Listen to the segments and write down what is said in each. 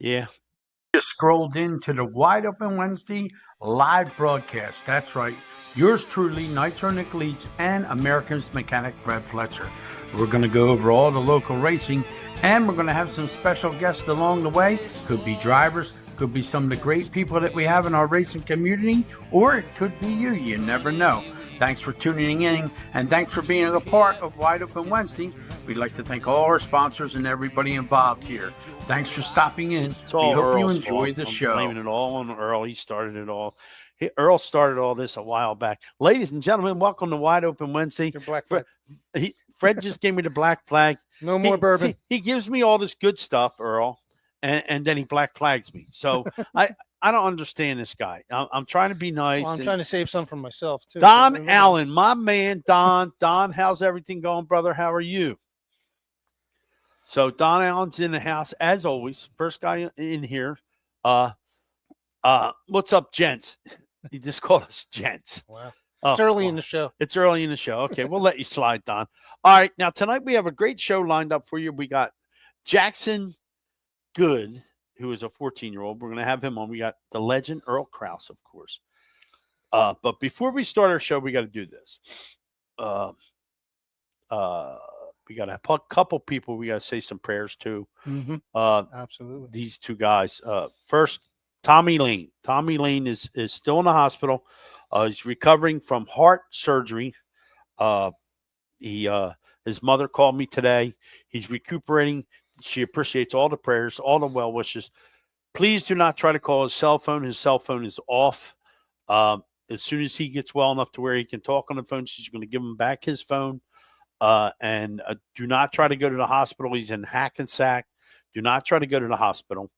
Yeah. Just scrolled into the Wide Open Wednesday live broadcast. That's right. Yours truly, Nitro Nick Leeds and American's mechanic Fred Fletcher. We're going to go over all the local racing, and we're going to have some special guests along the way. Could be drivers, could be some of the great people that we have in our racing community, or it could be you. You never know. Thanks for tuning in, and thanks for being a part of Wide Open Wednesday. We'd like to thank all our sponsors and everybody involved here. Thanks for stopping in. It's We all hope you Earl's enjoy fault. the I'm show. blaming it all on Earl. He started it all. Earl started all this a while back. Ladies and gentlemen, welcome to Wide Open Wednesday. Your black flag. Fred just gave me the black flag. No more bourbon. He gives me all this good stuff, Earl, and then he black flags me. So I don't understand this guy. I'm trying to be nice. Well, I'm trying to save some for myself too. Don Allen, my man, Don. Don, how's everything going, brother? How are you? So Don Allen's in the house as always. First guy in here. What's up, gents? He just called us gents. Wow. Oh, It's early in the show. It's early in the show. Okay, we'll let you slide, Don. All right, now tonight we have a great show lined up for you. We got Jackson Good, who is a 14-year-old. We're going to have him on. We got the legend Earl Krause, of course. But before we start our show, we got to do this. We got a couple people we got to say some prayers to. Mm-hmm. Absolutely. These two guys. First, Tommy Lane. Tommy Lane is still in the hospital. He's recovering from heart surgery. His mother called me today. He's recuperating. She appreciates all the prayers, all the well wishes. Please do not try to call his cell phone. His cell phone is off. As soon as he gets well enough to where he can talk on the phone, she's going to give him back his phone. And do not try to go to the hospital. He's in Hackensack. Do not try to go to the hospital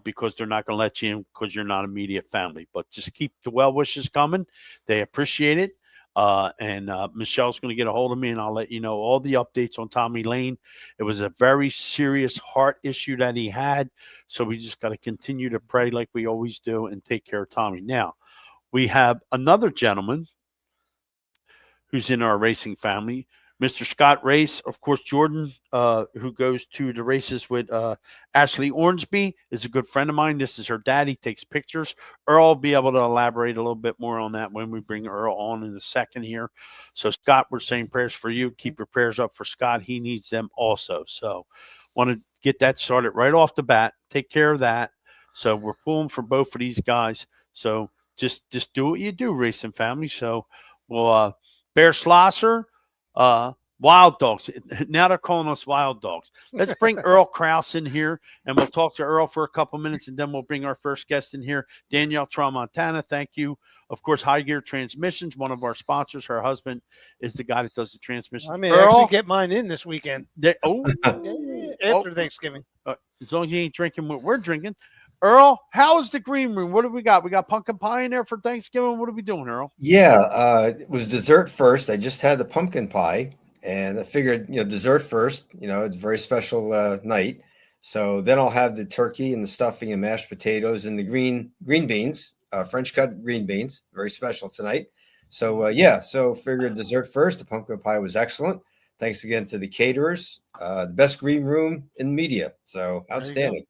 because they're not going to let you in because you're not immediate family. But just keep the well wishes coming. They appreciate it. And Michelle's going to get a hold of me, and I'll let you know all the updates on Tommy Lane. It was a very serious heart issue that he had, so we just got to continue to pray like we always do and take care of Tommy. Now, we have another gentleman who's in our racing family, Mr. Scott Race. Of course, Jordan, who goes to the races with Ashley Ornsby, is a good friend of mine. This is her dad. He takes pictures. Earl will be able to elaborate a little bit more on that when we bring Earl on in a second here. So, Scott, we're saying prayers for you. Keep your prayers up for Scott. He needs them also. So, want to get that started right off the bat. Take care of that. So, we're pulling for both of these guys. So, just do what you do, racing family. So, we'll Bear Schlosser, Wild Dogs. Now they're calling us Wild Dogs. Let's bring Earl Krause in here, and we'll talk to Earl for a couple minutes, and then we'll bring our first guest in here, Danielle Tramontana. Thank you. Of course, High Gear Transmissions, one of our sponsors. Her husband is the guy that does the transmission. I may actually get mine in this weekend. After Thanksgiving. As long as you ain't drinking what we're drinking. Earl, how is the green room? What do we got? We got pumpkin pie in there for Thanksgiving. What are we doing, Earl? Yeah, it was dessert first. I just had the pumpkin pie, and I figured, dessert first. It's a very special night. So then I'll have the turkey and the stuffing and mashed potatoes and the green beans, French cut green beans, very special tonight. So so figured dessert first. The pumpkin pie was excellent. Thanks again to the caterers, the best green room in media. So outstanding.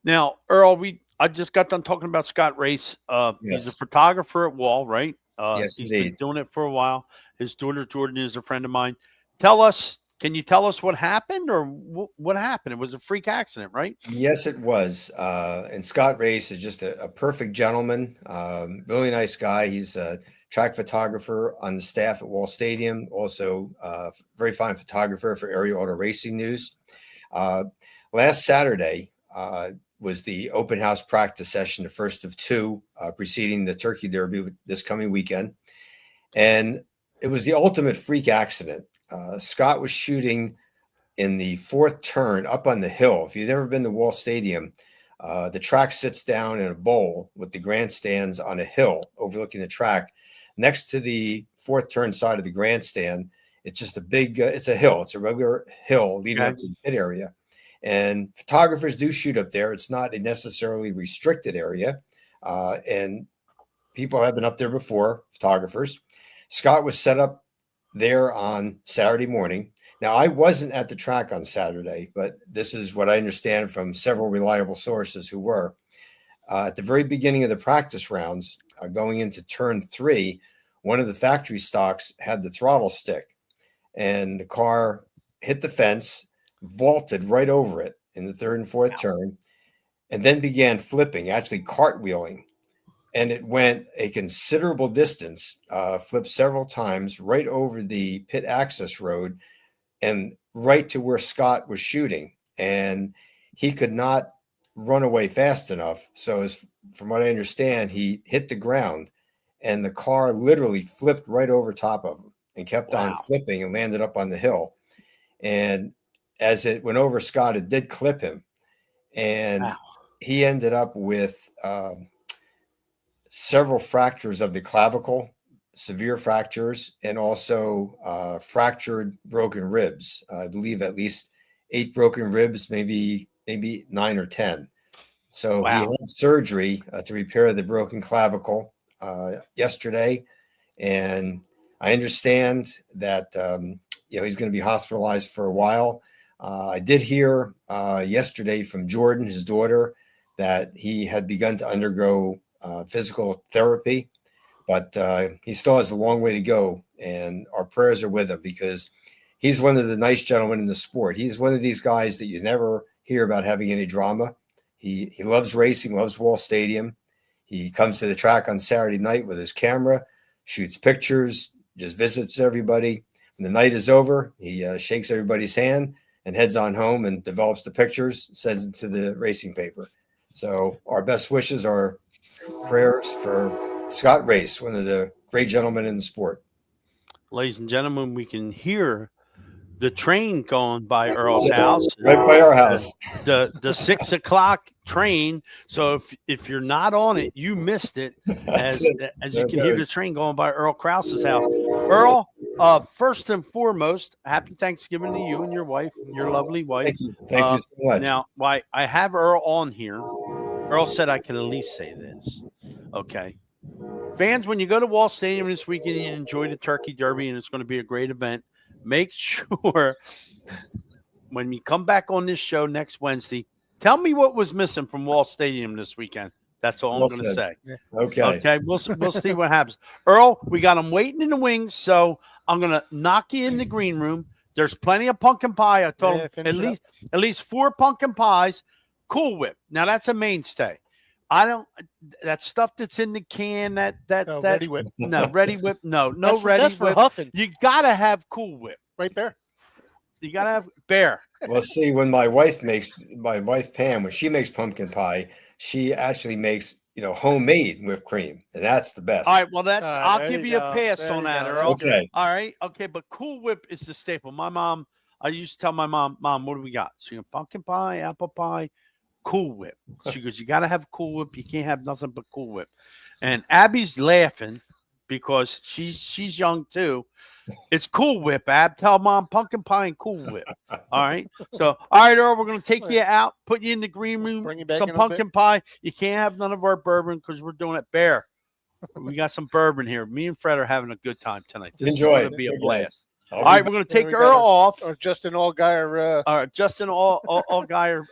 Now, Earl, I just got done talking about Scott Race. Yes. He's a photographer at Wall, right? Yes, he's indeed. been doing it for a while. His daughter Jordan is a friend of mine. Can you tell us what happened, or what happened? It was a freak accident, right? Yes, it was. And Scott Race is just a perfect gentleman, really nice guy. He's a track photographer on the staff at Wall Stadium, also very fine photographer for Area Auto Racing News. Last Saturday was the open house practice session, the first of two preceding the Turkey Derby this coming weekend. And it was the ultimate freak accident. Scott was shooting in the fourth turn up on the hill. If you've ever been to Wall Stadium, the track sits down in a bowl with the grandstands on a hill overlooking the track. Next to the fourth turn side of the grandstand, it's just a big, it's a hill. It's a regular hill leading up to the pit area. And photographers do shoot up there. It's not a necessarily restricted area. And people have been up there before, photographers. Scott was set up there on Saturday morning. Now, I wasn't at the track on Saturday, but this is what I understand from several reliable sources who were. At the very beginning of the practice rounds, going into turn 3, one of the factory stocks had the throttle stick, and the car hit the fence, vaulted right over it in the third and fourth turn, and then began flipping, actually cartwheeling. And it went a considerable distance, flipped several times right over the pit access road and right to where Scott was shooting. And he could not run away fast enough. So from what I understand, he hit the ground and the car literally flipped right over top of him and kept on flipping and landed up on the hill. And as it went over Scott, it did clip him. And he ended up with several fractures of the clavicle, severe fractures, and also fractured broken ribs. I believe at least 8 broken ribs, maybe 9 or 10. So he had surgery to repair the broken clavicle yesterday. And I understand that, he's going to be hospitalized for a while. I did hear yesterday from Jordan, his daughter, that he had begun to undergo physical therapy, but he still has a long way to go. And our prayers are with him because he's one of the nice gentlemen in the sport. He's one of these guys that you never hear about having any drama. He loves racing, loves Wall Stadium. He comes to the track on Saturday night with his camera, shoots pictures, just visits everybody. When the night is over, he shakes everybody's hand and heads on home and develops the pictures, sends them to the racing paper. So our best wishes, our prayers for Scott Race, one of the great gentlemen in the sport. Ladies and gentlemen, we can hear the train going by Earl's house. Right by our house. The 6 o'clock train. So if you're not on it, you missed it. As you can hear the train going by Earl Krause's house. Earl, first and foremost, happy Thanksgiving to you and your wife, your lovely wife. Thank you so much. Now, why I have Earl on here. Earl said I can at least say this. Okay. Fans, when you go to Wall Stadium this weekend and enjoy the Turkey Derby, and it's going to be a great event, make sure when you come back on this show next Wednesday, tell me what was missing from Wall Stadium this weekend. That's all I'm going to say. Okay. We'll see what happens. Earl, we got them waiting in the wings, so I'm going to knock you in the green room. There's plenty of pumpkin pie. I told him at least 4 pumpkin pies. Cool Whip. Now that's a mainstay. That stuff that's in the can, Ready Whip. No, Ready Whip. No, that's Ready that's Whip. For huffing. You gotta have Cool Whip right there. You gotta have Bear. Well, see, when my wife Pam, when she makes pumpkin pie, she actually makes homemade whipped cream, and that's the best. All right, well I'll give you a pass on that, Earl. Okay. All right, okay, but Cool Whip is the staple. My mom, I used to tell my mom, what do we got? So pumpkin pie, apple pie. Cool Whip. She goes, you got to have Cool Whip. You can't have nothing but Cool Whip. And Abby's laughing because she's young too. It's Cool Whip, Ab. Tell mom pumpkin pie and Cool Whip. All right. So, all right, Earl, we're going to take you out, put you in the green room, bring you back some pumpkin pie. You can't have none of our bourbon because we're doing it Bear. We got some bourbon here. Me and Fred are having a good time tonight. This is going to be a blast. All right, we're going to take Earl off. Or Justin Allgaier. Justin Allgaier.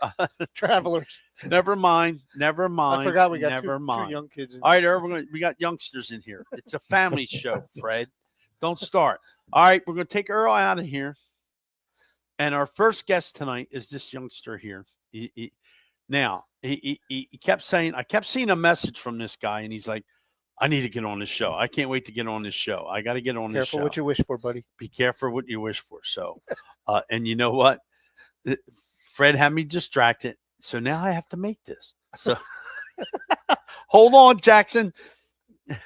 Travelers. Never mind. I forgot we got two young kids. All right, Earl, we got youngsters in here. It's a family show, Fred. Don't start. All right, we're going to take Earl out of here. And our first guest tonight is this youngster here. He kept saying, I kept seeing a message from this guy, and he's like, I need to get on this show. I can't wait to get on this show. I got to get on this show. Careful what you wish for, buddy. Be careful what you wish for. So, and you know what? Fred had me distracted. So now I have to make this. So hold on, Jackson. It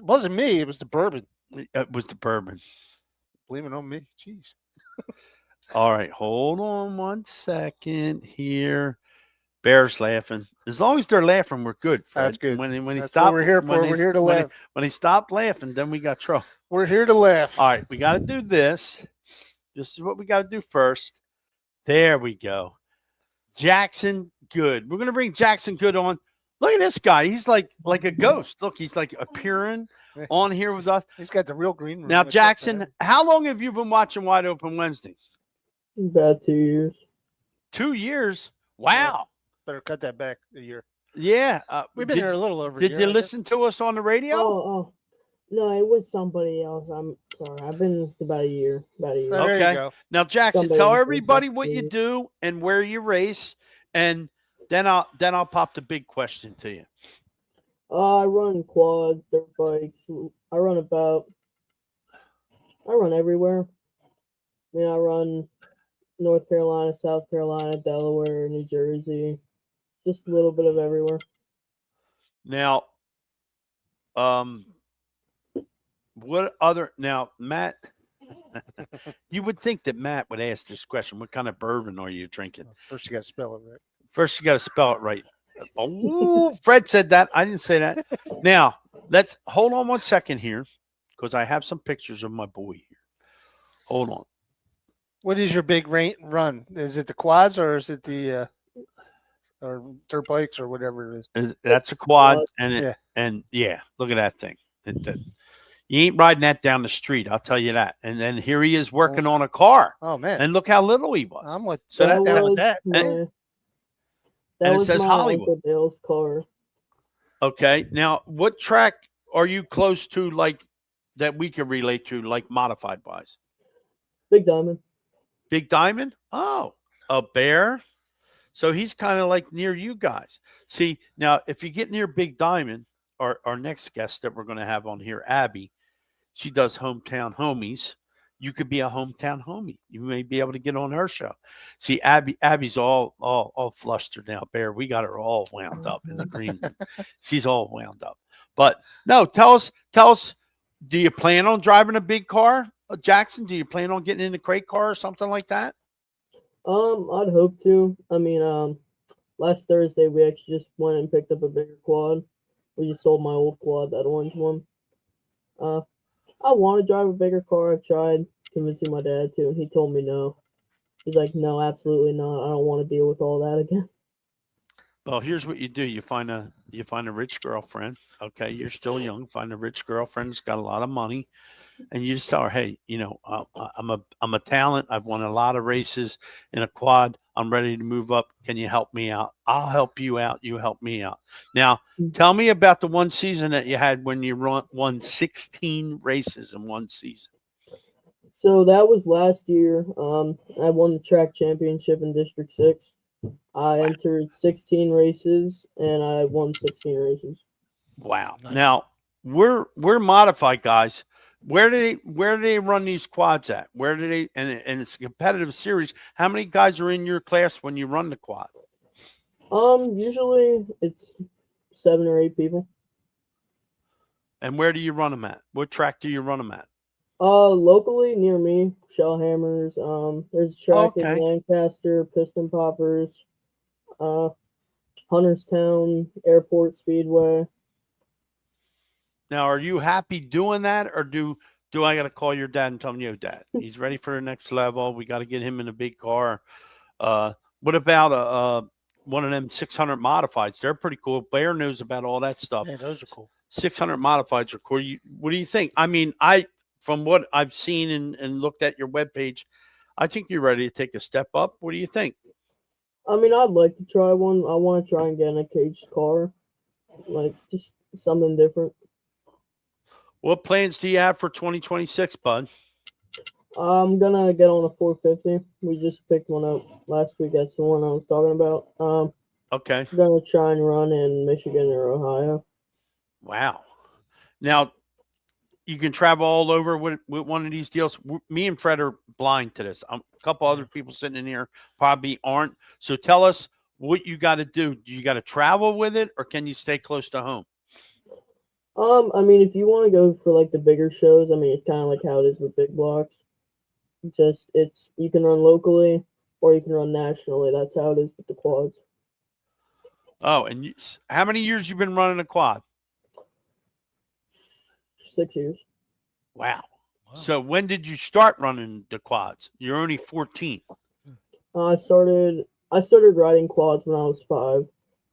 wasn't me. It was the bourbon. It was the bourbon. Blame it on me. Jeez. All right. Hold on 1 second here. Bear's laughing. As long as they're laughing, we're good. Fred. That's good. When he That's stopped, what we're here for. We're here to laugh. When he stopped laughing, then we got trouble. We're here to laugh. All right, we got to do this. This is what we got to do first. There we go. Jackson Good. We're going to bring Jackson Good on. Look at this guy. He's like a ghost. Look, he's like appearing Yeah. on here with us. He's got the real green room. Now, It's up Jackson, there. how long have you been watching Wide Open Wednesdays? About 2 years. 2 years. Wow. Better cut that back a year. Yeah. We've been did, here a little over a Did year. you I guess. listen to us on the radio? Oh, no, it was somebody else. I'm sorry. I've been just about a year. About a year. Oh, there Okay. you go. Now, Jackson, Somebody tell else everybody was what you asking. do and where you race, and then I'll pop the big question to you. I run quads, dirt bikes. I run everywhere. I mean, I run North Carolina, South Carolina, Delaware, New Jersey. Just a little bit of everywhere. Now, what other now, Matt? You would think that Matt would ask this question. What kind of bourbon are you drinking? First, you got to spell it right. First, you got to spell it right. Oh, Fred said that. I didn't say that. Now, let's hold on 1 second here because I have some pictures of my boy here. Hold on. What is your big run? Is it the quads or is it the or dirt bikes or whatever it is? That's a quad, Quad. and Yeah. look at that thing. You ain't riding that down the street, I'll tell you that. And then here he is working on a car, Oh man, and look how little he was. I'm with So down that- with that. my, and that it was says my Hollywood. Uncle Dale's car. Okay, now what track are you close to, like that we can relate to, like modified wise? Big Diamond. Big Diamond? Oh, a Bear. So he's kind of like near you guys. See, now if you get near Big Diamond, our next guest that we're going to have on here, Abby, she does Hometown Homies. You could be a hometown homie. You may be able to get on her show. See, Abby's all flustered now. Bear, we got her all wound up in the green room. She's all wound up. But no, tell us, do you plan on driving a big car, Jackson? Do you plan on getting in a crate car or something like that? I'd hope to. I mean, last Thursday we actually just went and picked up a bigger quad. We just sold my old quad, that orange one. I want to drive a bigger car. I've tried convincing my dad to, and he told me no. He's like, no, absolutely not. I don't want to deal with all that again. Well, here's what you do: you find a rich girlfriend. Okay, you're still young. Find a rich girlfriend that's got a lot of money, and you just tell her, "Hey, I'm a talent. I've won a lot of races in a quad. I'm ready to move up. Can you help me out? I'll help you out. You help me out." Now, tell me about the one season that you had when you won 16 races in one season. So that was last year. I won the track championship in District 6. I entered 16 races, and I won 16 races. Wow. Nice. Now we're modified guys. Where do they run these quads at? Where do they and it's a competitive series. How many guys are in your class when you run the quad? Usually it's 7 or 8 people. And where do you run them at? What track do you run them at? Locally near me, Shellhammers. There's a track Okay. in Lancaster, Piston Poppers, Hunterstown, Airport Speedway. Now, are you happy doing that, or do I got to call your dad and tell him, "Yo, Dad, he's ready for the next level. We got to get him in a big car." What about one of them 600 modifieds? They're pretty cool. Bear knows about all that stuff. Yeah, those are cool. 600 modifieds are cool. What do you think? I mean, from what I've seen and looked at your webpage, I think you're ready to take a step up. What do you think? I mean, I'd like to try one. I want to try and get in a caged car, like just something different. What plans do you have for 2026, bud? I'm gonna get on a 450. We just picked one up last week. That's the one I was talking about. Okay. I'm gonna try and run in Michigan or Ohio. Wow. Now, you can travel all over with one of these deals. Me and Fred are blind to this. A couple other people sitting in here probably aren't. So tell us what you got to do. Do you got to travel with it, or can you stay close to home? I mean, if you want to go for like the bigger shows, I mean, it's kind of like how it is with big blocks. You can run locally or you can run nationally. That's how it is with the quads. Oh, and how many years you been running a quad? 6 years. Wow. So when did you start running the quads? You're only 14. I started riding quads when I was 5.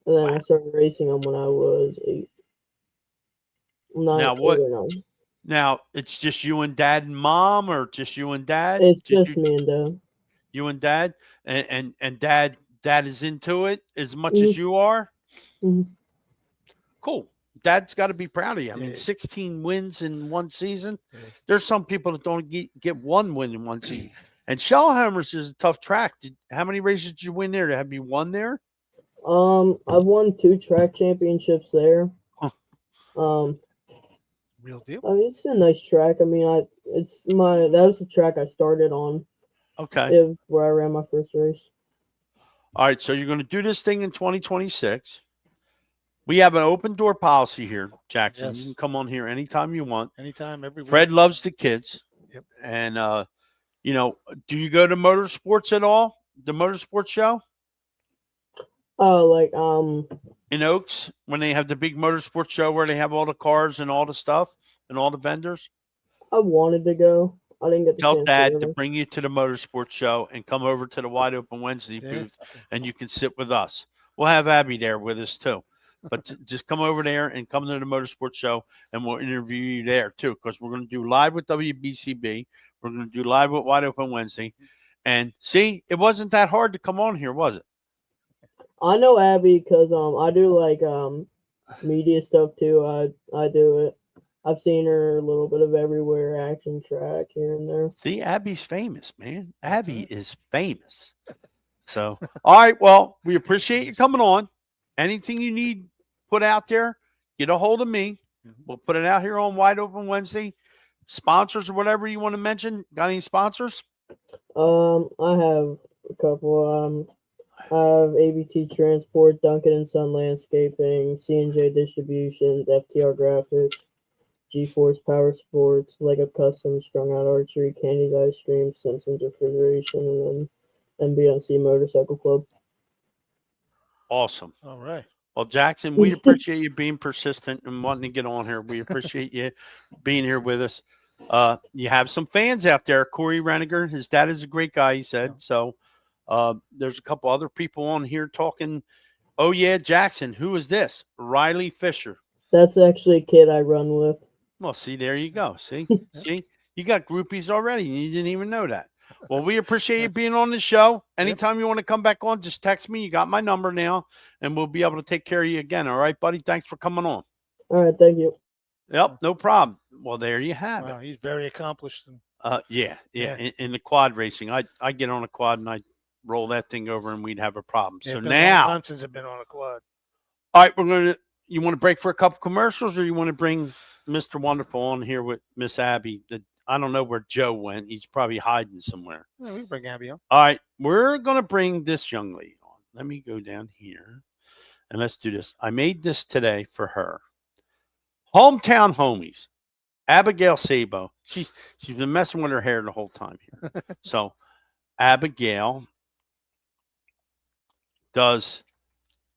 And then Wow. I started racing them when I was 8. Now 8 what? or 9. Now it's just you and dad and mom, or just you and dad? It's Just just me and Dad. you and dad, and dad is into it as much as Mhm. you are. Mhm. Cool. Dad's got to be proud of you. I mean, Yeah. 16 wins in one season. Yeah. There's some people that don't get one win in one season. And Shellhammers is a tough track. How many races did you win there? Have you won there? I've won 2 track championships there. Huh. Real deal. I mean, it's a nice track. I mean, that was the track I started on. Okay. It was where I ran my first race. All right. So you're going to do this thing in 2026. We have an open door policy here, Jackson. Yes. You can come on here anytime you want. Anytime, every week. Fred loves the kids. Yep. And, do you go to motorsports at all? The motorsports show Like in Oaks when they have the big motorsports show where they have all the cars and all the stuff and all the vendors? I wanted to go. I didn't get the Tell chance Dad to to go. bring you to the motorsports show and come over to the Wide Open Wednesday Yeah. booth, and you can sit with us. We'll have Abby there with us too. But just come over there and come to the motorsports show, and we'll interview you there too, because we're going to do live with WBCB. We're going to do live with Wide Open Wednesday. And see, it wasn't that hard to come on here, was it? I know Abby because I do like media stuff too. I do it. I've seen her a little bit of everywhere, action track here and there. See, Abby's famous, man. Abby is famous. So, all right. Well, we appreciate you coming on. Anything you need put out there, get a hold of me. We'll put it out here on Wide Open Wednesday. Sponsors or whatever you want to mention. Got any sponsors? I have a couple. I have ABT Transport, Duncan and Son Landscaping, C&J Distributions, FTR Graphics, G-Force Power Sports, Lego Custom, Strung Out Archery, Candy's Ice Cream, Simpsons Refrigeration, and then MBNC Motorcycle Club. Awesome. All right. Well, Jackson, we appreciate you being persistent and wanting to get on here. We appreciate you being here with us. You have some fans out there. Corey Reniger, his dad is a great guy, he said. So there's a couple other people on here talking. Oh, yeah, Jackson. Who is this? Riley Fisher. That's actually a kid I run with. Well, see, there you go. See, you got groupies already, and you didn't even know that. Well, we appreciate you being on the show. Anytime you want to come back on, just text me. You got my number now, and we'll be able to take care of you again. All right, buddy? Thanks for coming on. All right, thank you. Yep, no problem. Well, there you have Wow, it. he's very accomplished. Yeah. Yeah. In the quad racing, I get on a quad and I roll that thing over, and we'd have a problem. Yeah, So it's been a long now, time since I've been on a quad. all right, you want to break for a couple commercials, or you want to bring Mr. Wonderful on here with Miss Abby? I don't know where Joe went. He's probably hiding somewhere. Yeah, we can bring Abby on. All right, we're going to bring this young lady on. Let me go down here, and let's do this. I made this today for her. Hometown Homies, Abigail Sabo. She's been messing with her hair the whole time here. So Abigail does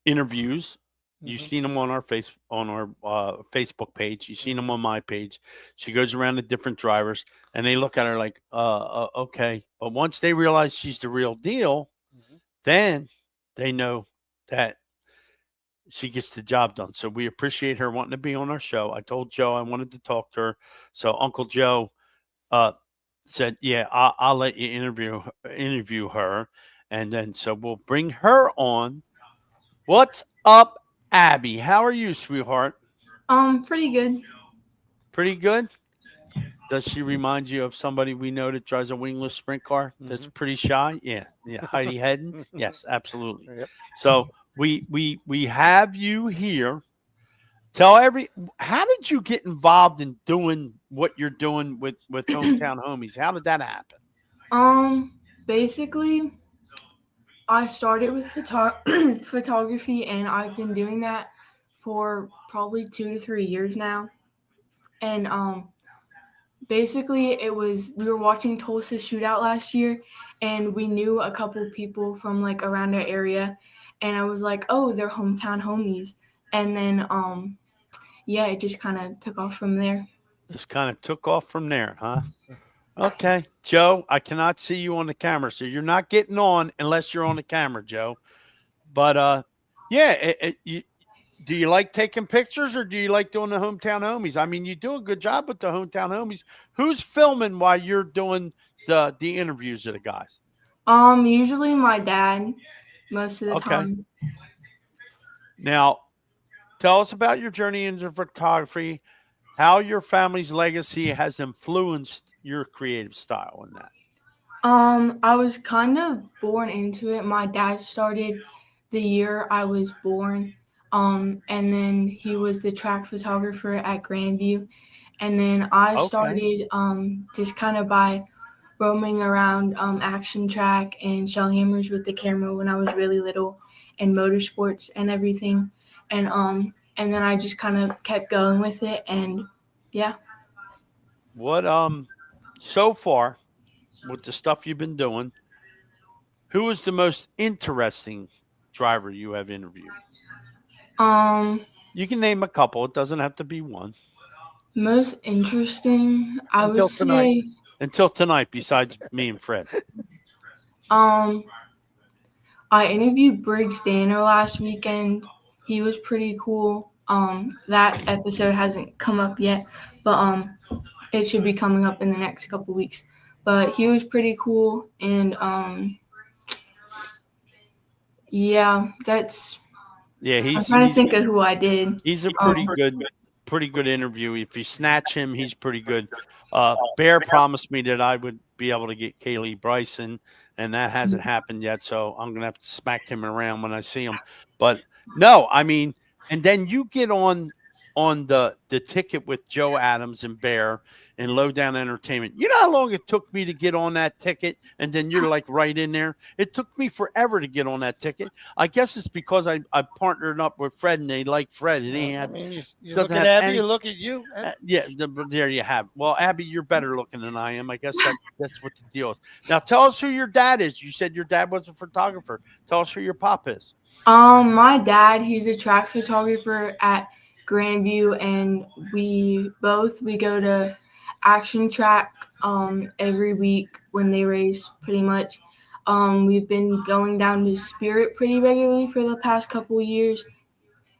interviews. You've seen them on our Facebook page. You've seen them on my page. She goes around to different drivers, and they look at her like, okay. But once they realize she's the real deal, then they know that she gets the job done. So we appreciate her wanting to be on our show. I told Joe I wanted to talk to her. So Uncle Joe said, yeah, I'll let you interview her. And then so we'll bring her on. What's up, Abby? How are you, sweetheart? Pretty good. Pretty good? Does she remind you of somebody we know that drives a wingless sprint car that's pretty shy? Yeah. Heidi Hedden? Yes, absolutely. Yep. So we have you here. How did you get involved in doing what you're doing with Hometown Homies? How did that happen? Basically, I started with photography, and I've been doing that for probably 2 to 3 years now. And basically, we were watching Tulsa Shootout last year, and we knew a couple people from like around our area, and I was like, oh, they're Hometown Homies. And then it just kind of took off from there. Just kind of took off from there, huh? Okay, Joe, I cannot see you on the camera, so you're not getting on unless you're on the camera, Joe. But Yeah. Do you like taking pictures or do you like doing the hometown homies? I mean, you do a good job with the hometown homies. Who's filming while you're doing the interviews of the guys? Usually my dad, most of the Okay. time. Now, tell us about your journey into photography, how your family's legacy has influenced your creative style in that. I was kind of born into it. My dad started the year I was born. And then he was the track photographer at Grandview. And then I Okay. started just kind of by roaming around Action Track and Shellhammers with the camera when I was really little, and motorsports and everything. And then I just kind of kept going with it, and yeah. What so far with the stuff you've been doing, who is the most interesting driver you have interviewed? Um You can name a couple. It doesn't have to be one. Most interesting, I Until would tonight. say Until tonight, besides me and Fred. um I interviewed Briggs Danner last weekend. He was pretty cool. That episode hasn't come up yet, but it should be coming up in the next couple weeks. But he was pretty cool, and yeah, that's. Yeah, I'm trying to think of who I did. he's a pretty good interview. If you snatch him, he's pretty good. Bear promised me that I would be able to get Kaylee Bryson, and that hasn't happened yet. So I'm gonna have to smack him around when I see him. But no, I mean, and then you get on the ticket with Joe Adams and Bear and Lowdown Entertainment. You know how long it took me to get on that ticket, and then you're like right in there. It took me forever to get on that ticket. I guess it's because I partnered up with Fred, and they like Fred, and he I had. mean, you doesn't look at have Abby, any- you look at you. Yeah, there you have. Well, Abby, you're better looking than I am. I guess that's what the deal is. Now, tell us who your dad is. You said your dad was a photographer. Tell us who your pop is. My dad, he's a track photographer at Grandview, and we go to Action Track every week when they race, pretty much. We've been going down to Spirit pretty regularly for the past couple years.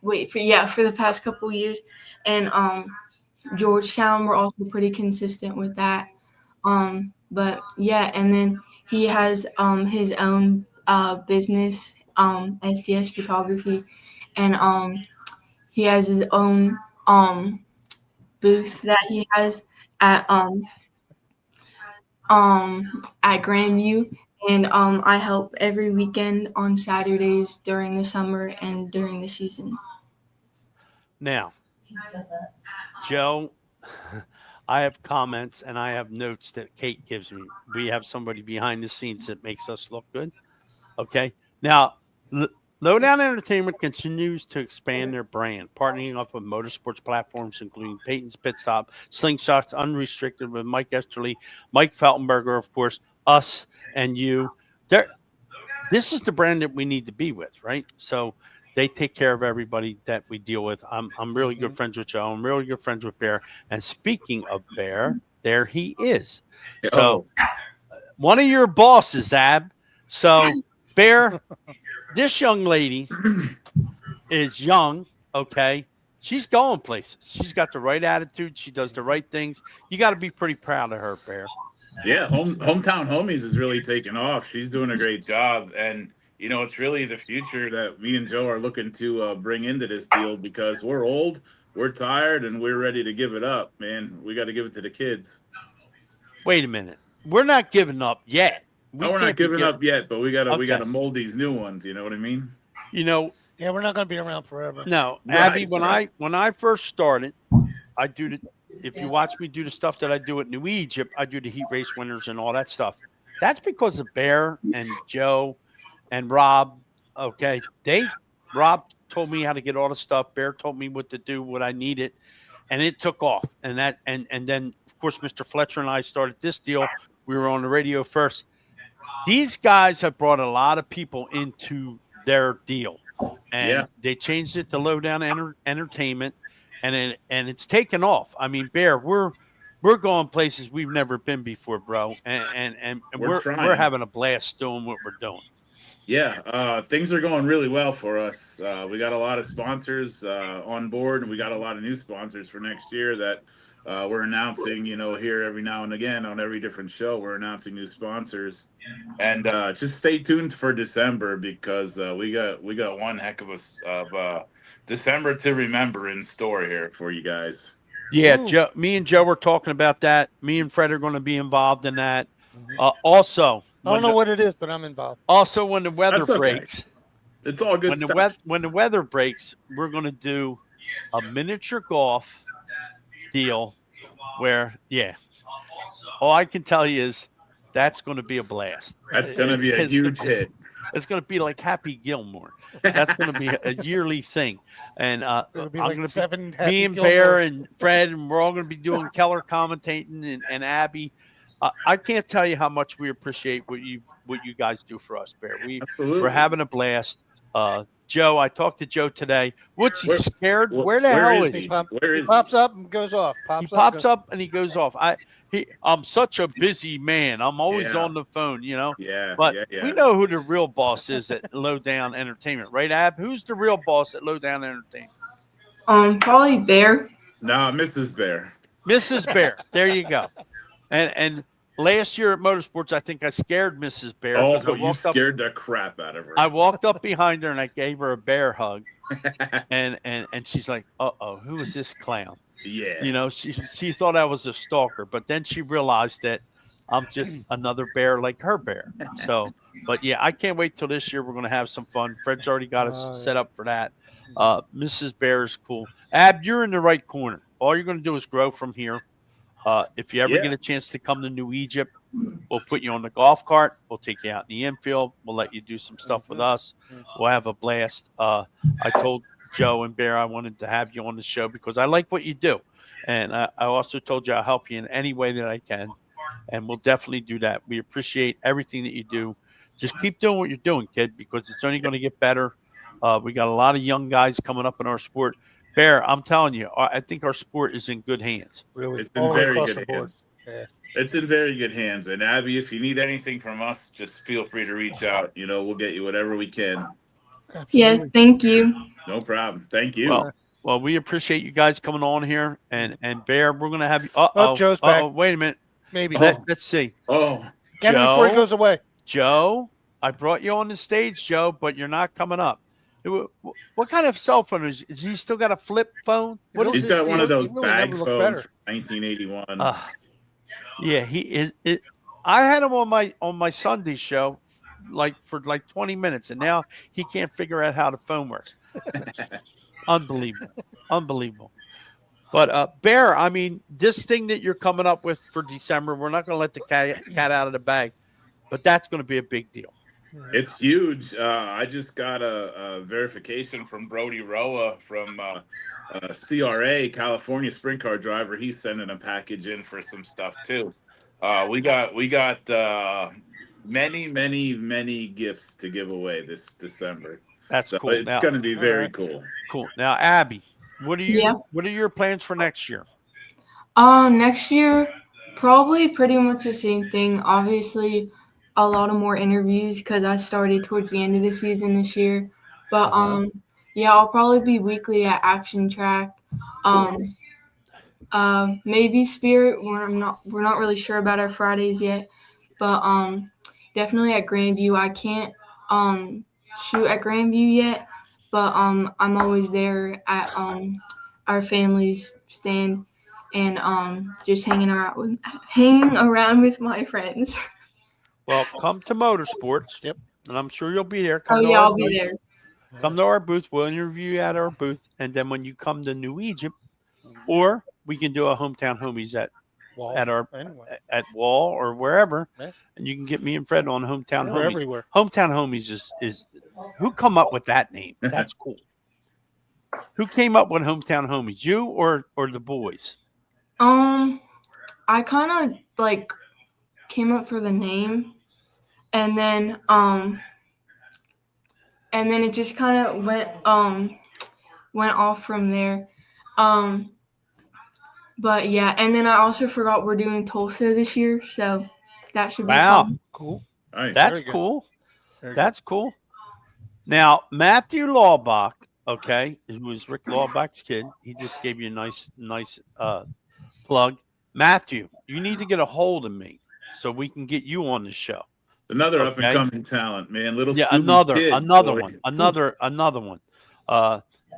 For the past couple years, and Georgetown, we're also pretty consistent with that. But yeah, and then he has his own business, SDS Photography, and he has his own booth that he has at at Grandview, and I help every weekend on Saturdays during the summer and during the season. Now, Joe, I have comments and I have notes that Kate gives me. We have somebody behind the scenes that makes us look good. Okay. Now, Lowdown Entertainment continues to expand their brand, partnering up with motorsports platforms, including Peyton's Pit Stop, Slingshots Unrestricted with Mike Esterly, Mike Feltenberger, of course, us and you. This is the brand that we need to be with, right? So they take care of everybody that we deal with. I'm really good friends with Joe. I'm really good friends with Bear. And speaking of Bear, there he is. So one of your bosses, Ab. So Bear, this young lady is young, okay? She's going places. She's got the right attitude. She does the right things. You got to be pretty proud of her, Bear. Yeah, hometown homies is really taking off. She's doing a great job, and you know it's really the future that me and Joe are looking to bring into this deal, because we're old, we're tired, and we're ready to give it up. Man, we got to give it to the kids. Wait a minute, we're not giving up yet. We're not giving up yet, but we gotta mold these new ones. You know what I mean? You know. Yeah, we're not going to be around forever. No, Right. Abby. When I first started, I do the. If you watch me do the stuff that I do at New Egypt, I do the heat race winners and all that stuff. That's because of Bear and Joe and Rob. Okay, Rob told me how to get all the stuff. Bear told me what to do, what I needed, and it took off. And then of course Mr. Fletcher and I started this deal. We were on the radio first. These guys have brought a lot of people into their deal, and they changed it to Lowdown Entertainment. And it's taken off. I mean, Bear, we're going places we've never been before, bro. And we're having a blast doing what we're doing. Yeah, things are going really well for us. We got a lot of sponsors on board, and we got a lot of new sponsors for next year that we're announcing. Here every now and again on every different show, we're announcing new sponsors, and just stay tuned for December because we got one heck of December to remember in store here for you guys. Yeah, Ooh. Joe. Me and Joe were talking about that. Me and Fred are going to be involved in that. Also, I don't know what it is, but I'm involved. Also, when the weather That's okay. breaks, It's all good when the stuff. weather breaks, we're going to do a miniature golf deal where, all I can tell you is that's going to be a blast. That's going to be a It's huge gonna- hit. It's going to be like Happy Gilmore. That's going to be a yearly thing, and It'll be I'm like gonna 7 me Happy and Gilmore. Bear and Fred, and we're all going to be doing Keller commentating and Abby. I can't tell you how much we appreciate what you guys do for us, Bear. Absolutely. We're having a blast. Joe, I talked to Joe today. What's he scared? Where the where hell is is he? he? Where He is pops up and goes off. He pops up and he goes off. I'm such a busy man. I'm always Yeah. on the phone, Yeah, But yeah. we know who the real boss is at Lowdown Entertainment, right, Ab? Who's the real boss at Lowdown Entertainment? Probably Bear. No, Mrs. Bear. Mrs. Bear. There you go. And last year at Motorsports, I think I scared Mrs. Bear. Oh, 'cause I you walked up. scared the crap out of her. I walked up behind her and I gave her a bear hug, and she's like, "Uh-oh, who is this clown?" Yeah. She thought I was a stalker, but then she realized that I'm just another bear like her bear. So, but yeah, I can't wait till this year. We're going to have some fun. Fred's already got us set up for that. Mrs. Bear is cool. Ab, you're in the right corner. All you're going to do is grow from here. If you ever Yeah. get a chance to come to New Egypt, we'll put you on the golf cart. We'll take you out in the infield. We'll let you do some stuff with us. We'll have a blast. I told Joe and Bear I wanted to have you on the show because I like what you do. And I also told you I'll help you in any way that I can. And we'll definitely do that. We appreciate everything that you do. Just keep doing what you're doing, kid, because it's only going to get better. We got a lot of young guys coming up in our sport. Bear, I'm telling you, I think our sport is in good hands. Really, It's in all very across good the board. hands. Yeah. It's in very good hands. And Abby, if you need anything from us, just feel free to reach out. We'll get you whatever we can. Yes, Absolutely. thank you. No problem. Thank you. Well, we appreciate you guys coming on here. And Bear, we're going to have you. Joe's back. Wait a minute. Maybe. Let's see. Oh, Get him before he Joe? goes away. Joe, I brought you on the stage, Joe, but you're not coming up. What kind of cell phone is he still got a flip phone? What is he's this got one of He those really bag never looked phones better. from 1981. Yeah, he is. I had him on my Sunday show, for 20 minutes, and now he can't figure out how the phone works. Unbelievable. But Bear, I mean, this thing that you're coming up with for December, we're not going to let the cat out of the bag, but that's going to be a big deal. It's huge. I just got a verification from Brody Roa from CRA, California Sprint Car Driver. He's sending a package in for some stuff too. We got many gifts to give away this December. That's So cool. it's Now, going to be very cool. cool. Now, Abby, what are Yeah. your plans for next year? Next year, probably pretty much the same thing. Obviously, a lot of more interviews because I started towards the end of the season this year. But yeah, I'll probably be weekly at Action Track. Maybe Spirit. We're not really sure about our Fridays yet, but definitely at Grandview. I can't shoot at Grandview yet, but I'm always there at our family's stand and just hanging around with my friends. Well, come to Motorsports. Yep. And I'm sure you'll be there. Oh to yeah, our I'll be booth. there. Come to our booth. We'll interview you at our booth. And then when you come to New Egypt, or we can do a hometown homies at our at Wall or wherever, Yeah. and you can get me and Fred on hometown We're homies. everywhere. Hometown homies is who come up with that name? That's cool. Who came up with hometown homies? You or the boys? I kind of came up for the name, and then it just kind of went off from there. But yeah, and then I also forgot we're doing Tulsa this year, so that should be Wow. fun. Cool. Nice. That's Very good. cool. That's cool. Now, Matthew Lawbach, okay, who was Rick Lawbach's kid. He just gave you a nice plug. Matthew, you need to get a hold of me so we can get you on the show. Another Okay. up and coming talent, man. Little Yeah, Scooby's another kid, one, boy. another one.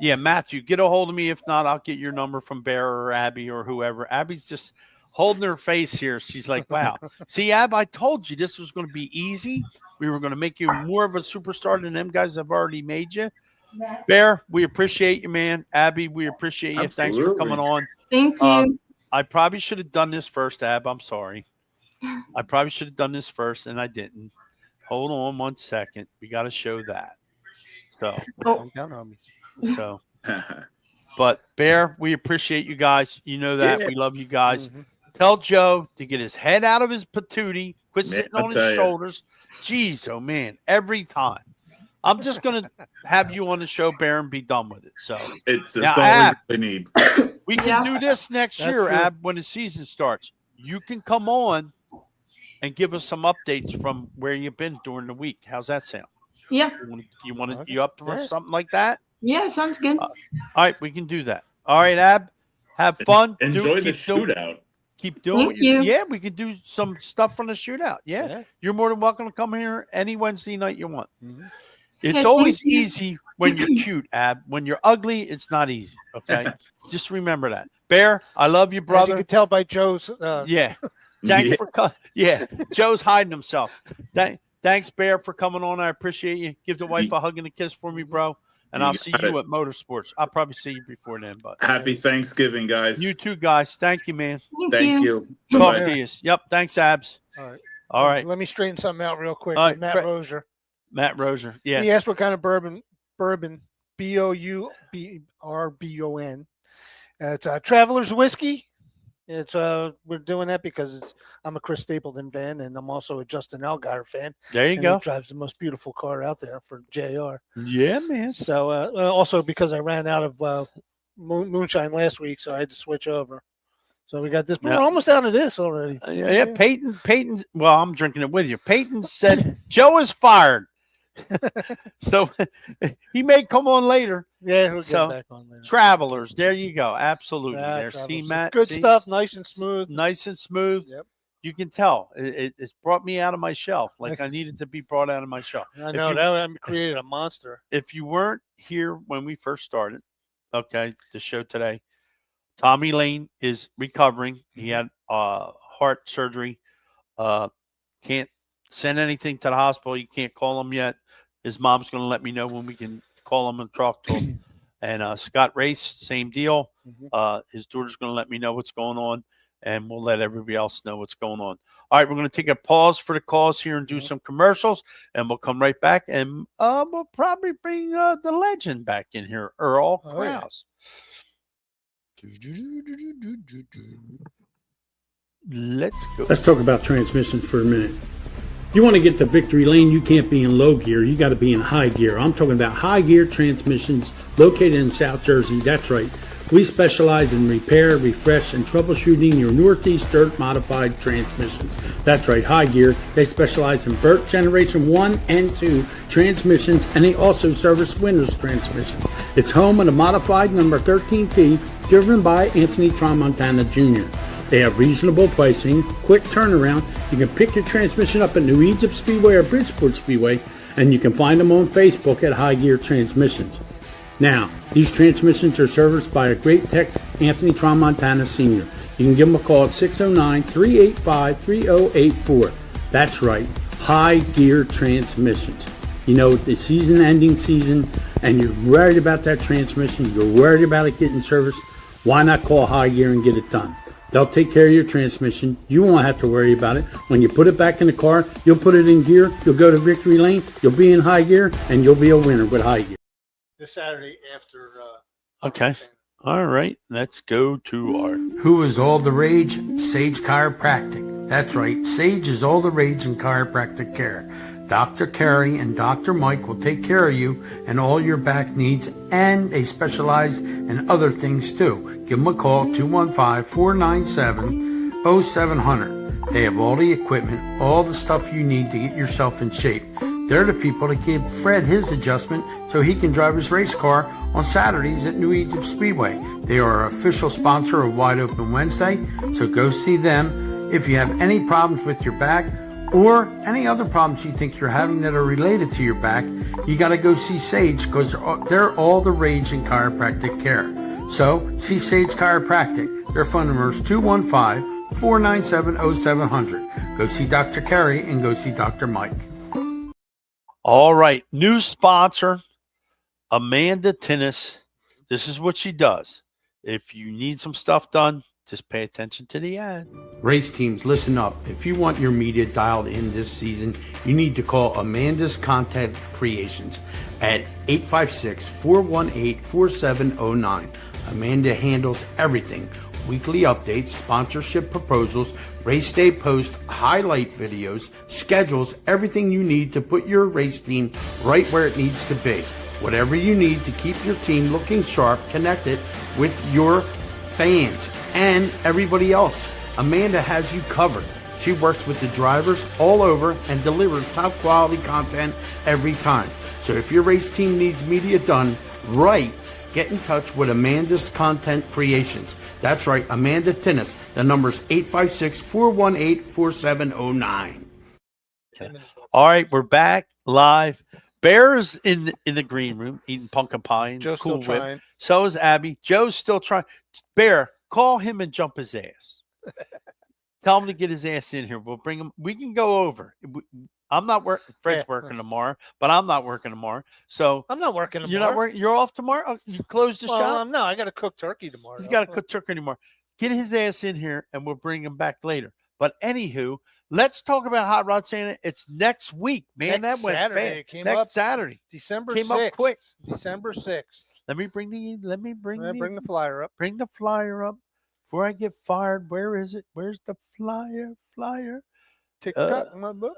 Yeah, Matthew, get a hold of me. If not, I'll get your number from Bear or Abby or whoever. Abby's just holding her face here. She's like, wow. See, Ab, I told you this was going to be easy. We were going to make you more of a superstar than them guys have already made you. Bear, we appreciate you, man. Abby, we appreciate you. Thanks for Absolutely. coming on. Thank you. I probably should have done this first, Ab. I'm sorry. I probably should have done this first, and I didn't. Hold on 1 second. We got to show that. So, Don't count on me. so, but Bear, we appreciate you guys. You know that. Yeah. We love you guys. Mhm. Tell Joe to get his head out of his patootie, quit Man, sitting I'll on tell his ya. shoulders. Jeez, oh man, every time. I'm just going to have you on the show, Bear, and be done with it. So, It's Now, all Ab, we really need. we can Yeah. do this next That's year, true. Ab, when the season starts. You can come on and give us some updates from where you've been during the week. How's that sound? Yeah. You Okay. you up for Yeah. something like that? Yeah, sounds good. All right, we can do that. All right, Ab, have fun. Enjoy the keep doing- shootout. Keep doing Thank what you. you. Yeah, we can do some stuff from the shootout. Yeah. You're more than welcome to come here any Wednesday night you want. Mhm. It's Okay, always thank you. easy when you're cute, Ab. When you're ugly, it's not easy. Okay, just remember that. Bear, I love you, As you brother. can tell by Joe's. Yeah, thanks Yeah. for coming. Yeah, Joe's hiding himself. Thanks, Bear, for coming on. I appreciate you. Give the wife a hug and a kiss for me, bro. And You I'll see got you it. at Motorsports. I'll probably see you before then, but Happy Thanksgiving, guys. you too, guys. Thank you, man. Thank you. Talk Bye-bye. to you. Yep. Thanks, Abs. All right. All right, Let me straighten something out real quick. All right, Matt Fred- Rozier. Matt Rozier. Yeah. He asked what kind of bourbon, BOURBON. It's Traveler's Whiskey. It's we're doing that because I'm a Chris Stapleton fan and I'm also a Justin Allgaier fan. There you And go. he drives the most beautiful car out there for JR. Yeah, man. So also because I ran out of moonshine last week, so I had to switch over. So we got this, but Yeah. we're almost out of this already. Yeah, Peyton's. Well, I'm drinking it with you. Peyton said Joe is fired, so he may come on later. Yeah, we'll get So, back on there. Travelers, there you go. Absolutely, Yeah, there. See, Travelers. Matt, Good see? stuff, nice and smooth. nice and smooth. Yep. You can tell it's brought me out of my shell. Like I needed to be brought out of my shell. I If know you- that I created a monster. If you weren't here when we first started, okay, the show today, Tommy Lane is recovering. He had heart surgery. Can't send anything to the hospital. You can't call him yet. His mom's going to let me know when we can call him and talk to him. And Scott Race, same deal. Mhm. His daughter's going to let me know what's going on, and we'll let everybody else know what's going on. All right, we're going to take a pause for the calls here and do some commercials, and we'll come right back, and we'll probably bring the legend back in here, Earl Oh, yeah. Krause. Let's go. Let's talk about transmissions for a minute. You want to get to victory lane, you can't be in low gear. You got to be in high gear. I'm talking about high gear transmissions located in South Jersey. That's right. We specialize in repair, refresh, and troubleshooting your Northeast Dirt modified transmissions. That's right, high gear. They specialize in Burt Generation 1 and 2 transmissions, and they also service Winters transmissions. It's home of the modified number 13P, driven by Anthony Tramontana Jr. They have reasonable pricing, quick turnaround. You can pick your transmission up at New Egypt Speedway or Bridgeport Speedway, and you can find them on Facebook at High Gear Transmissions. Now, these transmissions are serviced by a great tech, Anthony Tramontana Sr. You can give him a call at 609-385-3084. That's right, High Gear Transmissions. You know, the season-ending season, and you're worried about that transmission, you're worried about it getting serviced, why not call High Gear and get it done? They'll take care of your transmission. You won't have to worry about it. When you put it back in the car, you'll put it in gear, you'll go to victory lane, you'll be in high gear, and you'll be a winner with high gear. This Saturday after. Okay. All right. Let's go to our. Who is all the rage? Sage Chiropractic. That's right, Sage is all the rage in chiropractic care. Dr. Carey and Dr. Mike will take care of you and all your back needs, and they specialize in other things too. Give them a call, 215-497-0700. They have all the equipment, all the stuff you need to get yourself in shape. They're the people that give Fred his adjustment so he can drive his race car on Saturdays at New Egypt Speedway. They are an official sponsor of Wide Open Wednesday, so go see them. If you have any problems with your back or any other problems you think you're having that are related to your back, you got to go see Sage because they're all the rage in chiropractic care. So see Sage Chiropractic. Their phone number is 215-497-0700. Go see Dr. Kerry and go see Dr. Mike. All right. New sponsor, Amanda Tinnis. This is what she does. If you need some stuff done, just pay attention to the ad. Race teams, listen up. If you want your media dialed in this season, you need to call Amanda's Content Creations at 856-418-4709. Amanda handles everything. Weekly updates, sponsorship proposals, race day posts, highlight videos, schedules, everything you need to put your race team right where it needs to be. Whatever you need to keep your team looking sharp, connected with your fans and everybody else. Amanda has you covered. She works with the drivers all over and delivers top quality content every time. So if your race team needs media done right, get in touch with Amanda's Content Creations. That's right, Amanda Tinnis. The number's 856-418-4709. All right, we're back live. Bear's in the green room eating pumpkin pie and Joe's Cool still Whip. trying. So is Abby. Joe's still trying. Bear, call him and jump his ass. Tell him to get his ass in here. We'll bring him. We can go over. I'm not working. Fred's Yeah. working tomorrow, but I'm not working tomorrow. So I'm not working tomorrow. you're not working. You're off tomorrow. Oh, you closed the shop. No, I got to cook turkey tomorrow. He's got to cook turkey anymore. Get his ass in here, and we'll bring him back later. But anywho, let's talk about Hot Rod Santa. It's next week, man. Next that went Saturday. fast. It came Next up Saturday. December Came 6th. up quick. December 6th. Let me bring the Bring the flyer up. bring the flyer up before I get fired. Where is it? Where's the flyer? Tick Uh, tock, my book.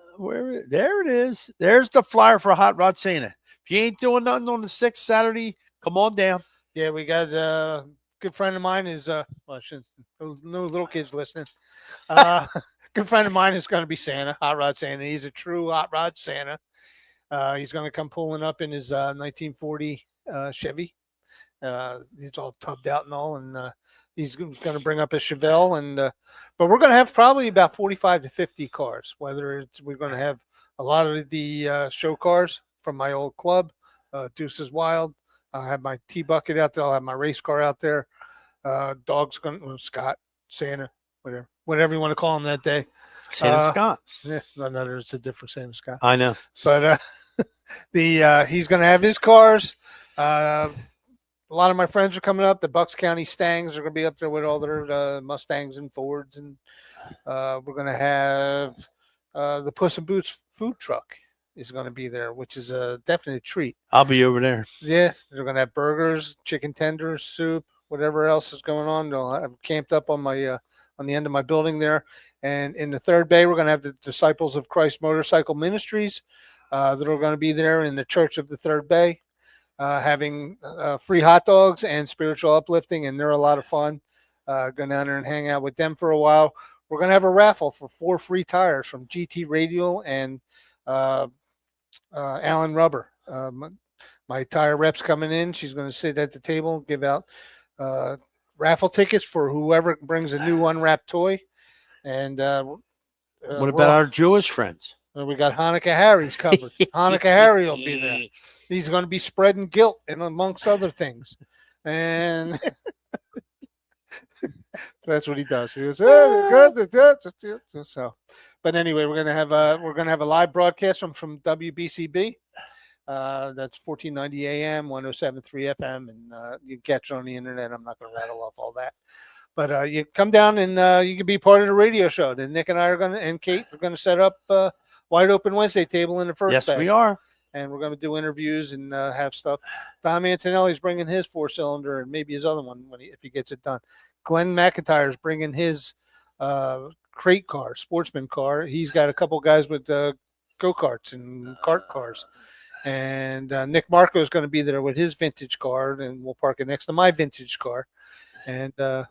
There it is. There's the flyer for Hot Rod Santa. If you ain't doing nothing on the 6th Saturday, come on down. Yeah, we got a good friend of mine is well, I shouldn't, no little kids listening. Good friend of mine is going to be Santa, Hot Rod Santa. He's a true Hot Rod Santa. He's going to come pulling up in his 1940 Chevy. He's all tubbed out and all, and he's going to bring up his Chevelle, and but we're going to have probably about 45 to 50 cars. Whether we're going to have a lot of the show cars from my old club, Deuces Wild. I'll have my T-Bucket out there. I'll have my race car out there. Dog's going to Scott, Santa, whatever you want to call him that day. Santa Scott. Yeah, no, it's a different Santa Scott. I know. But he's going to have his cars. A lot of my friends are coming up. The Bucks County Stangs are going to be up there with all their Mustangs and Fords, and we're going to have the Puss in Boots food truck is going to be there, which is a definite treat. I'll be over there. Yeah, they're going to have burgers, chicken tenders, soup, whatever else is going on. I'm camped up on my on the end of my building there, and in the third bay, we're going to have the Disciples of Christ Motorcycle Ministries that are going to be there in the Church of the Third Bay. Having free hot dogs and spiritual uplifting, and they're a lot of fun. Go down there and hang out with them for a while. We're going to have a raffle for 4 free tires from GT Radial and Allen Rubber. My tire rep's coming in. She's going to sit at the table and give out raffle tickets for whoever brings a new unwrapped toy. And What about our Jewish friends? we got Hanukkah Harry's covered. Hanukkah Harry will be there. He's going to be spreading guilt and amongst other things. And that's what he does. He goes, good. So, but anyway, we're gonna have a live broadcast from WBCB. That's 1490 AM, 107.3 FM, and you can catch it on the internet. I'm not going to rattle off all that. But you come down and you can be part of the radio show. Then Nick and I and Kate are going to set up Wide Open Wednesday table in the first Yes, bay. we are. And we're going to do interviews and have stuff. Tom Antonelli's bringing his 4-cylinder and maybe his other one if he gets it done. Glenn McIntyre's bringing his crate car, sportsman car. He's got a couple guys with go-karts and kart cars. And Nick Marco is going to be there with his vintage car, and we'll park it next to my vintage car. And we're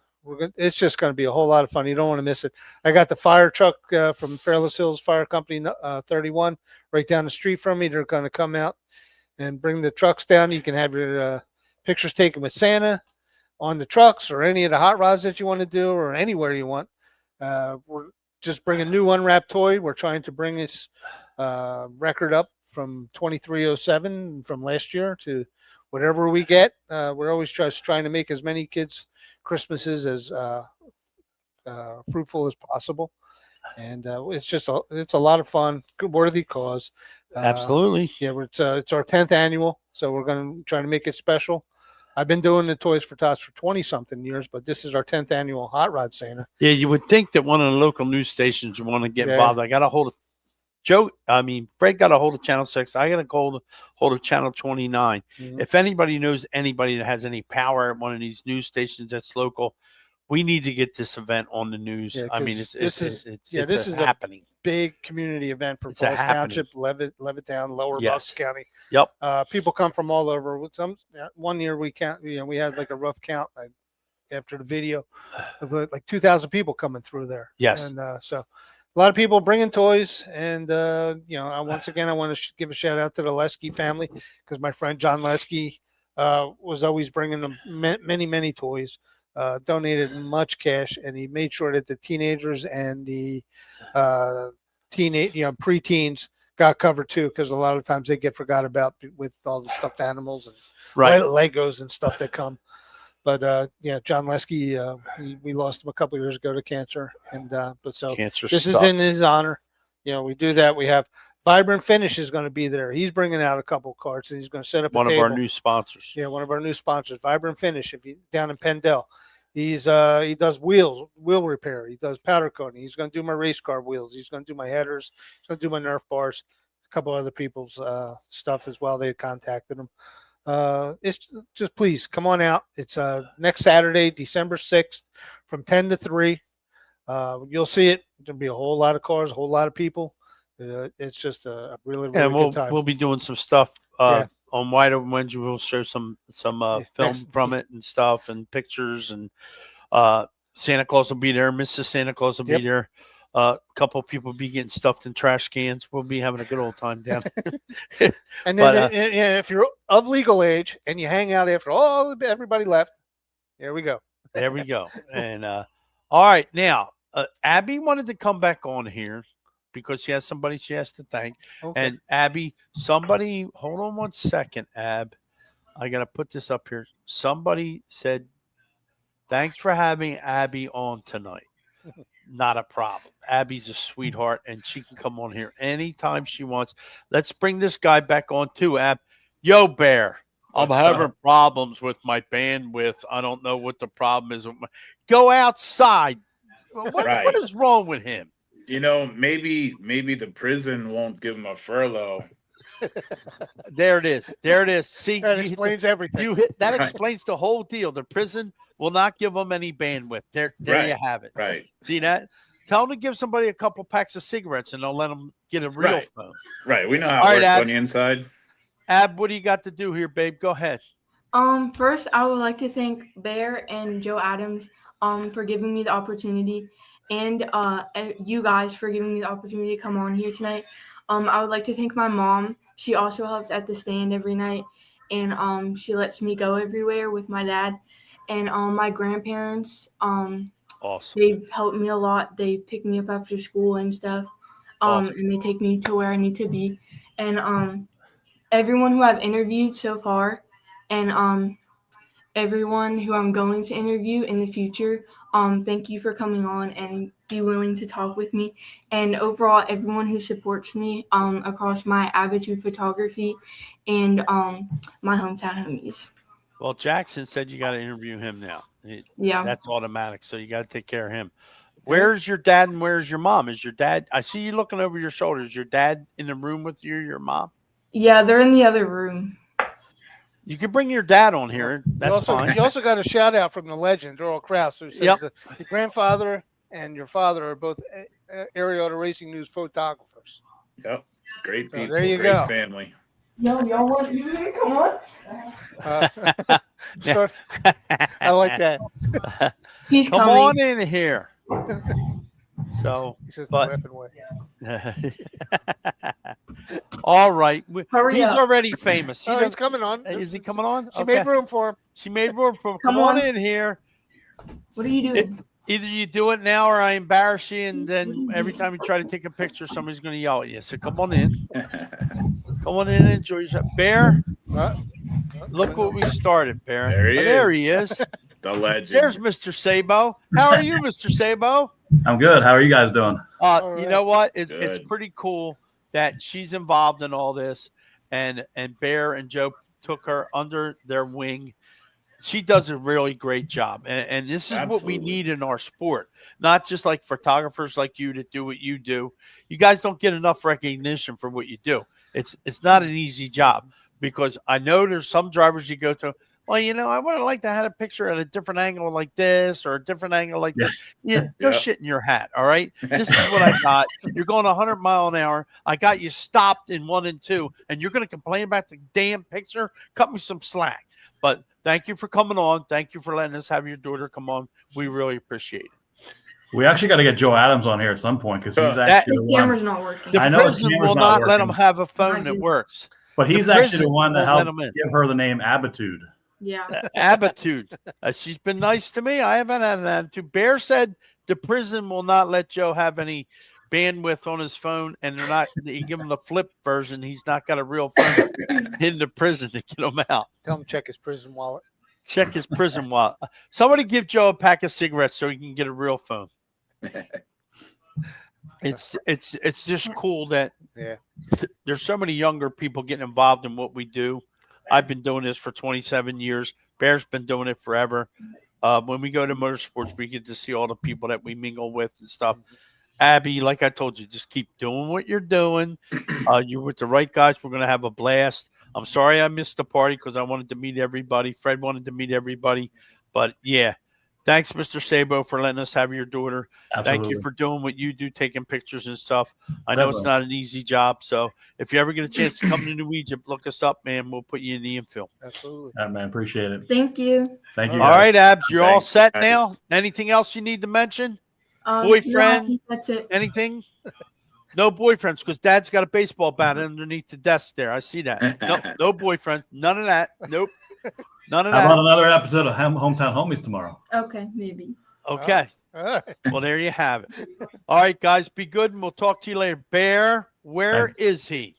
it's just going to be a whole lot of fun. You don't want to miss it. I got the fire truck from Fairless Hills Fire Company 31 right down the street from me. They're going to come out and bring the trucks down. You can have your pictures taken with Santa on the trucks or any of the hot rods that you want to do or anywhere you want. We're just bring a new unwrapped toy. We're trying to bring this record up from 2307 from last year to whatever we get. We're always just trying to make as many kids' Christmases as fruitful as possible. And it's a lot of fun, good worthy cause. Absolutely. Yeah, it's our 10th annual, so we're going to try to make it special. I've been doing the Toys for Tots for 20 something years, but this is our 10th annual Hot Rod Santa. Yeah, you would think that one of the local news stations would want to get Yeah. involved. I got a hold of Fred got a hold of Channel 6. I got a hold of Channel 29. Mhm. If anybody knows anybody that has any power at one of these news stations that's local, we need to get this event on the news. Yeah, I mean, 'cause it's this is a happening. Big community event for It's a Falls happening. Township, Levittown, Lower Yes. Bucks County. Yep. People come from all over. With some one year we had like a rough count after the video of like 2,000 people coming through there. Yes. And so a lot of people bringing toys, and once again I want to give a shout out to the Lesky family because my friend John Lesky was always bringing them many toys. Donated much cash, and he made sure that the teenagers and the preteens got covered too, because a lot of times they get forgot about with all the stuffed animals and Right. Legos and stuff that come. But John Lesky, we lost him a couple years ago to cancer, and but so Cancer this stuff. is in his honor. We do that. We have Vibrant Finish is going to be there. He's bringing out a couple carts, and he's going to set up One a of table. our new sponsors. Yeah, one of our new sponsors, Vibrant Finish. If you down in Pendle, he does wheel repair. He does powder coating. He's going to do my race car wheels. He's going to do my headers. He's going to do my Nerf bars. A couple other people's stuff as well. They contacted him. It's just please come on out. It's next Saturday, December 6th, from 10 to 3. You'll see it. There'll be a whole lot of cars, a whole lot of people. It's just a really And good time. we'll be doing some stuff Yeah. on Wide Open Wednesday. We'll show some film next- from it and stuff and pictures, and Santa Claus will be there. Mrs. Santa Claus will Yep. be there. A couple of people be getting stuffed in trash cans. We'll be having a good old time down. And then But, if you're of legal age and you hang out after everybody left, there we go. There we go. And all right, now Abby wanted to come back on here because she has somebody she has to thank. Okay. And Abby, somebody, hold on one second, Ab. I got to put this up here. Somebody said, thanks for having Abby on tonight. Not a problem. Abby's a sweetheart, and she can come on here anytime she wants. Let's bring this guy back on too, Ab. Yo, Bear, I'm What's having up? problems with my bandwidth. I don't know what the problem is. Go outside. What Right. is wrong with him? Maybe the prison won't give him a furlough. There it is. There it is. See, That you hit explains everything. that Right. explains the whole deal. The prison will not give them any bandwidth. There Right. you have it. Right. See that? Tell them to give somebody a couple packs of cigarettes, and they'll let them get a real Right. phone. Right. We know how All it right, works Ab. on the inside. Ab, what do you got to do here, babe? Go ahead. First, I would like to thank Bear and Joe Adams for giving me the opportunity, and you guys for giving me the opportunity to come on here tonight. I would like to thank my mom. She also helps at the stand every night, and she lets me go everywhere with my dad. And my grandparents, Awesome. they've helped me a lot. They pick me up after school and stuff, Awesome. and they take me to where I need to be. And everyone who I've interviewed so far, and everyone who I'm going to interview in the future, thank you for coming on and be willing to talk with me. And overall, everyone who supports me across my Abitude Photography and my hometown homies. Well, Jackson said you got to interview him now. Yeah. That's automatic, so you got to take care of him. Where's your dad and where's your mom? Is your dad? I see you looking over your shoulder. Is your dad in the room with you? Your mom? Yeah, they're in the other room. You can bring your dad on here. That's fine. You also got a shout out from the legend, Earl Krause, who says Yep. that your grandfather and your father are both Area Auto Racing News photographers. Yep. Great So people. there you great go. family. Yo, y'all want you to come on? I like that. He's Come coming. on in here. So, He says but- no effing way. all right. Hurry He's up. already famous. He Oh, he's doesn't- coming on. Is he coming on? She Okay. made room for him. She made room for him. Come Come on on. in here. What are you doing? Either you do it now or I embarrass you, and then every time you try to take a picture, somebody's going to yell at you. So come on in. Come on in and enjoy yourself. Bear, look what we started, Bear. There he There is. he is. The legend. There's Mr. Sabo. How are you, Mr. Sabo? I'm good. How are you guys doing? All You right. know what? It's Good. pretty cool that she's involved in all this, and Bear and Joe took her under their wing. She does a really great job, and this is what we Absolutely. need in our sport. Not just like photographers like you that do what you do. You guys don't get enough recognition for what you do. It's not an easy job, because I know there's some drivers you go to. Well, I would have liked to have a picture at a different angle like this or a different angle like this. Yeah, go Yeah. shit in your hat. All right. This is what I got. You're going 100 mile an hour. I got you stopped in 1 and 2, and you're going to complain about the damn picture. Cut me some slack. But thank you for coming on. Thank you for letting us have your daughter come on. We really appreciate it. We actually got to get Joe Adams on here at some point because he's That- actually His the one. camera's not working. The I know his prison camera's will not not let them working. have a phone I that do. works. But he's the actually prison the one that won't let helped him in. give her the name Abitude. Yeah. Attitude. She's been nice to me. I haven't had an attitude. Bear said the prison will not let Joe have any bandwidth on his phone, and they're not. You give him the flip version. He's not got a real phone in the prison to get him out. Tell him check his prison wallet. Check his prison wallet. Somebody give Joe a pack of cigarettes so he can get a real phone. It's just cool that Yeah. there's so many younger people getting involved in what we do. I've been doing this for 27 years. Bear's been doing it forever. When we go to motorsports, we get to see all the people that we mingle with and stuff. Abby, like I told you, just keep doing what you're doing. You're with the right guys. We're going to have a blast. I'm sorry I missed the party because I wanted to meet everybody. Fred wanted to meet everybody. But, yeah, thanks, Mr. Sabo, for letting us have your daughter. Absolutely. Thank you for doing what you do, taking pictures and stuff. I know it's Definitely. not an easy job. So if you ever get a chance to come to New Egypt, look us up, man. We'll put you in the infill. Absolutely. Yeah, man, appreciate it. Thank you. Thank you. All guys. right, Abs, you're all Thanks, set guys. now? Anything else you need to mention? No, Boyfriend? I think that's it. Anything? No boyfriends because Dad's got a baseball bat underneath the desk there. I see that. No boyfriends. None of that. Nope. None of How about that. another episode of Hometown Homies tomorrow? Okay, maybe. Okay. All right. Well, there you have it. All right, guys, be good, and we'll talk to you later. Bear, where Thanks. is he?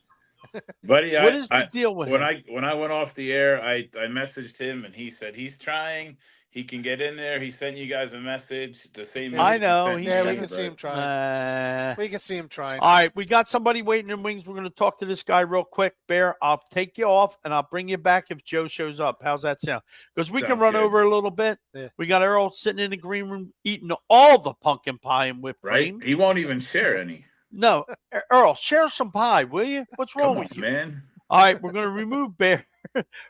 Buddy, What is the deal with when him? I went off the air, I messaged him and he said he's trying. He can get in there. He sent you guys a message. The same. I message he know, sent he's you Yeah, guys, we can see him right? trying. We can see him trying. All right, we got somebody waiting in wings. We're going to talk to this guy real quick. Bear, I'll take you off, and I'll bring you back if Joe shows up. How's that sound? Because we can Sounds run good. over a little bit. Yeah. We got Earl sitting in the green room eating all the pumpkin pie and whipped Right? cream. He won't even share any. No, Earl, share some pie, will you? What's wrong Come on, with you? man. All right, we're going to remove Bear.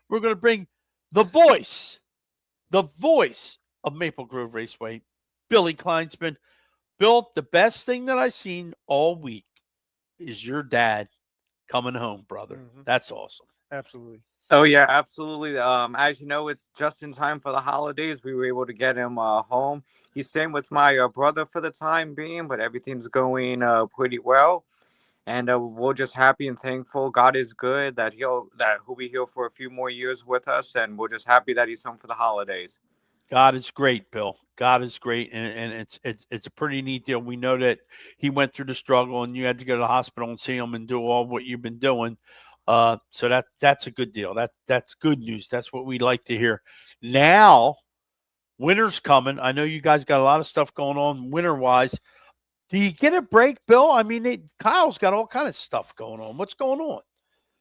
We're going to bring the voice of Maple Grove Raceway, Billy Kleinsman. Bill, the best thing that I've seen all week is your dad coming home, brother. Mhm. That's awesome. Absolutely. Oh yeah, absolutely. As you know, it's just in time for the holidays. We were able to get him home. He's staying with my brother for the time being, but everything's going pretty well. And we're just happy and thankful. God is good that he'll be here for a few more years with us, and we're just happy that he's home for the holidays. God is great, Bill. God is great, and it's a pretty neat deal. We know that he went through the struggle, and you had to go to the hospital and see him and do all what you've been doing. So that's a good deal. That's good news. That's what we like to hear. Now, winter's coming. I know you guys got a lot of stuff going on winter wise. Do you get a break, Bill? I mean, Kyle's got all kind of stuff going on. What's going on?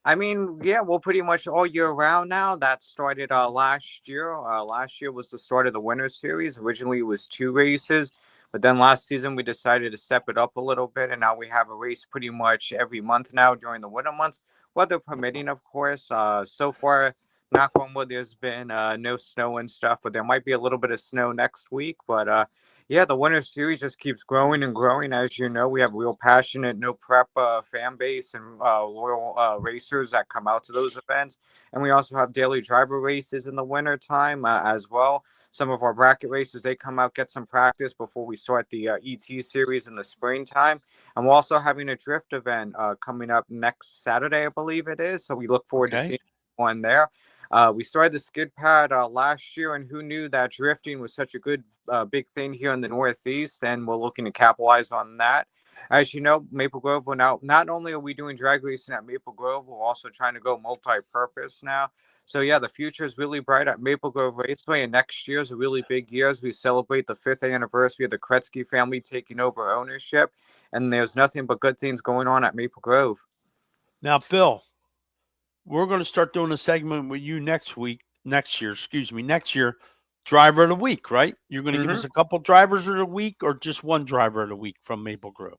I mean, yeah, well, pretty much all year round now. That started last year. Last year was the start of the Winter Series. Originally, it was 2 races, but then last season we decided to step it up a little bit, and now we have a race pretty much every month now during the winter months, weather permitting, of course. So far, knock on wood, there's been no snow and stuff, but there might be a little bit of snow next week. But Yeah, the winter series just keeps growing and growing. As you know, we have real passionate, no prep fan base and loyal racers that come out to those events. And we also have daily driver races in the winter time as well. Some of our bracket races, they come out, get some practice before we start the ET series in the springtime. And we're also having a drift event coming up next Saturday, I believe it is. So we look forward to Okay. seeing one there. We started the skid pad last year, and who knew that drifting was such a good big thing here in the Northeast, and we're looking to capitalize on that. As you know, Maple Grove will now, not only are we doing drag racing at Maple Grove, we're also trying to go multi-purpose now. So yeah, the future is really bright at Maple Grove Raceway, and next year is a really big year as we celebrate the 5th anniversary of the Kretzky family taking over ownership, and there's nothing but good things going on at Maple Grove. Now, Bill, we're going to start doing a segment with you next year, driver of the week, right? You're going to give us a couple drivers of the week or just one driver of the week from Maple Grove?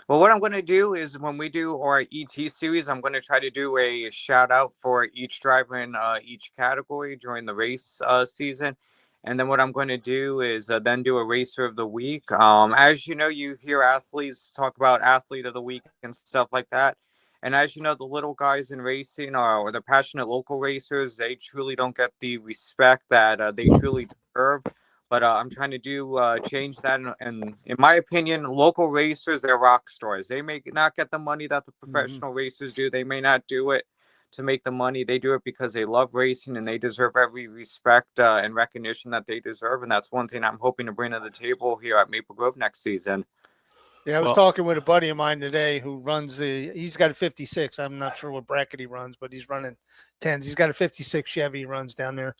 Well, what I'm going to do is when we do our ET series, I'm going to try to do a shout out for each driver in each category during the race season. And then what I'm going to do is then do a racer of the week. As you know, you hear athletes talk about athlete of the week and stuff like that. And as you know, the little guys in racing or the passionate local racers, they truly don't get the respect that they truly deserve. But I'm trying to change that. And in my opinion, local racers, they're rock stars. They may not get the money that the professional racers do. They may not do it to make the money. They do it because they love racing and they deserve every respect and recognition that they deserve. And that's one thing I'm hoping to bring to the table here at Maple Grove next season. Yeah, I was talking with a buddy of mine today who runs he's got a 56. I'm not sure what bracket he runs, but he's running 10s. He's got a 56 Chevy he runs down there.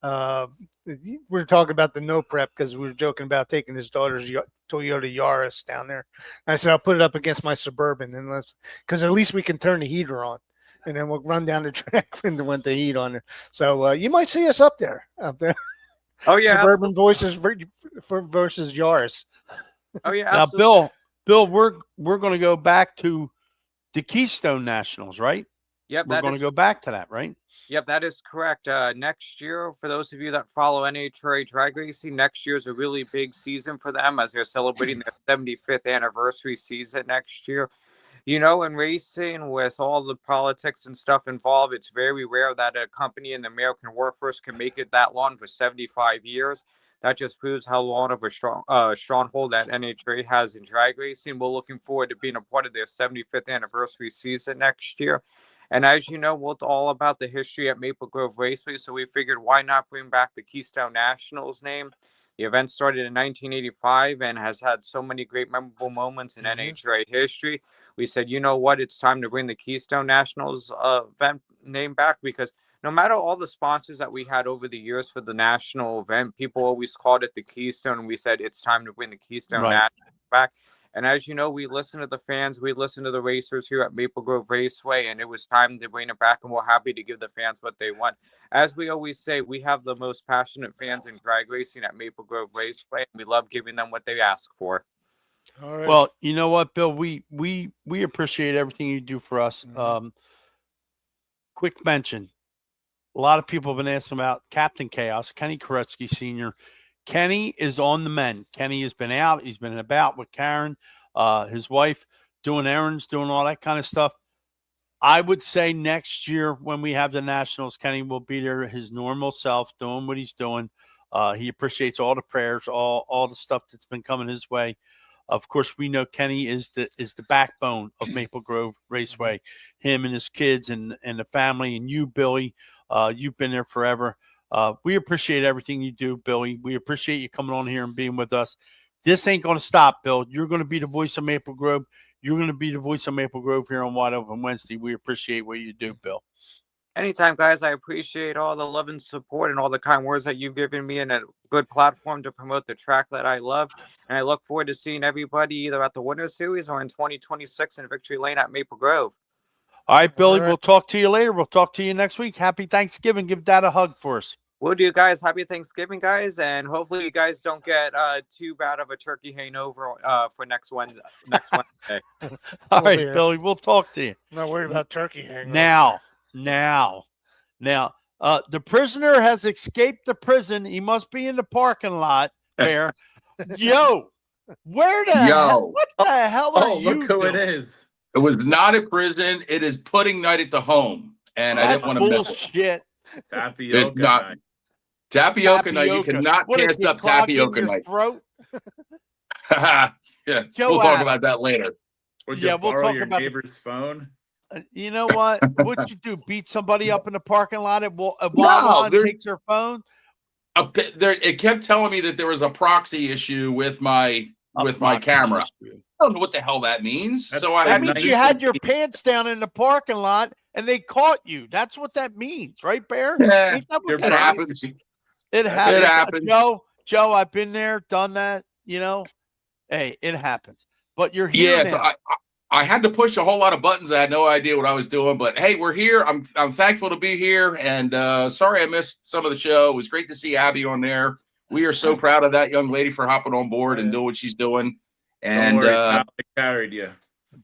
We're talking about the no prep because we were joking about taking his daughter's Toyota Yaris down there. And I said, I'll put it up against my Suburban and because at least we can turn the heater on and then we'll run down the track when the heat on there. So you might see us up there. Oh yeah. Suburban versus Yaris. Oh yeah. Now, absolutely. Bill, we're going to go back to the Keystone Nationals, right? Yep. We're going to go back to that, right? Yep, that is correct. Next year, for those of you that follow NHRA drag racing, next year is a really big season for them as they're celebrating their 75th anniversary season next year. You know, in racing, with all the politics and stuff involved, it's very rare that a company in the American workforce can make it that long for 75 years. That just proves how long of a stronghold that NHRA has in drag racing. We're looking forward to being a part of their 75th anniversary season next year. And as you know, we're all about the history at Maple Grove Raceway, so we figured why not bring back the Keystone Nationals name. The event started in 1985 and has had so many great memorable moments in NHRA history. We said, you know what, it's time to bring the Keystone Nationals event name back because no matter all the sponsors that we had over the years for the national event, people always called it the Keystone, and we said it's time to bring the Keystone Nationals back. And as you know, we listen to the fans, we listen to the racers here at Maple Grove Raceway, and it was time to bring it back, and we're happy to give the fans what they want. As we always say, we have the most passionate fans in drag racing at Maple Grove Raceway, and we love giving them what they ask for. All right. Well, you know what, Bill, we appreciate everything you do for us. Quick mention. A lot of people have been asking about Captain Chaos, Kenny Koretsky Sr. Kenny is on the mend. Kenny has been out. He's been about with Karen, his wife, doing errands, doing all that kind of stuff. I would say next year when we have the Nationals, Kenny will be there, his normal self, doing what he's doing. He appreciates all the prayers, all the stuff that's been coming his way. Of course, we know Kenny is the backbone of Maple Grove Raceway. Him and his kids and the family, and you, Billy. You've been there forever. We appreciate everything you do, Billy. We appreciate you coming on here and being with us. This ain't going to stop, Bill. You're going to be the voice of Maple Grove. You're going to be the voice of Maple Grove here on Wide Open Wednesday. We appreciate what you do, Bill. Anytime, guys. I appreciate all the love and support and all the kind words that you've given me and a good platform to promote the track that I love. And I look forward to seeing everybody either at the Winter Series or in 2026 in Victory Lane at Maple Grove. All right, Billy, we'll talk to you later. We'll talk to you next week. Happy Thanksgiving. Give Dad a hug for us. We'll do, guys. Happy Thanksgiving, guys. And hopefully you guys don't get too bad of a turkey hangover for next Wednesday. All right, Billy, we'll talk to you. I'm not worried about turkey hangover. Now, the prisoner has escaped the prison. He must be in the parking lot there. Yo, where the hell? Yo. What the hell are Oh, you look who doing? it is. It was not at prison. It is pudding night at the home. And I That's didn't want to miss it. bullshit. Tapioca not- night. Tapioca night. You cannot What, pass is it up clogging tapioca your night. throat? Yeah, Joe we'll talk Adams. about that later. Would Yeah, you we'll borrow talk your about the- neighbor's phone? You know what? What'd you do? Beat somebody up in the parking lot at Wawa and there's- takes their phone? It kept telling me that there was a proxy issue with my camera. I don't know what the hell that means. That's So I That had means to you had your pants down in the parking lot and they caught you. That's what that means, right, Bear? Yeah, Ain't that what Your that it means? happens. It happens. It happens. Joe, I've been there, done that. You know, hey, it happens. But you're here Yeah, now. so I had to push a whole lot of buttons. I had no idea what I was doing, but hey, we're here. I'm thankful to be here, and sorry I missed some of the show. It was great to see Abby on there. We are so proud of that young lady for hopping on board and doing what she's doing. Don't And worry, Kyle, I carried you.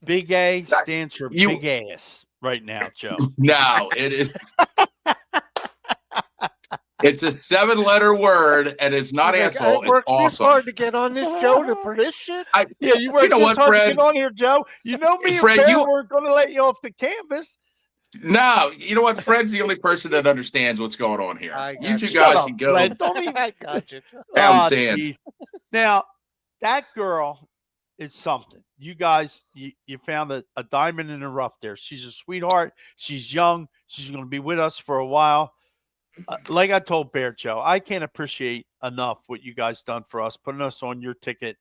Big A stands for You- big ass right now, Joe. no, it is. It's a 7-letter word, and it's not He's like, asshole. I It's worked this awesome. hard to get on this show for this shit. Yeah, you worked know this what, hard to Fred? get on here, Joe. You know me Fred, and Bear you- weren't going to let you off the canvas. No, you know what? Fred's the only person that understands what's going on here. I You got two you. guys Shut can up, go. Fred. Don't even. I got you. I'm Ah, saying. geez. Now, that girl is something. You guys, you found a diamond in the rough there. She's a sweetheart. She's young. She's going to be with us for a while. Like I told Bear Joe, I can't appreciate enough what you guys done for us, putting us on your ticket,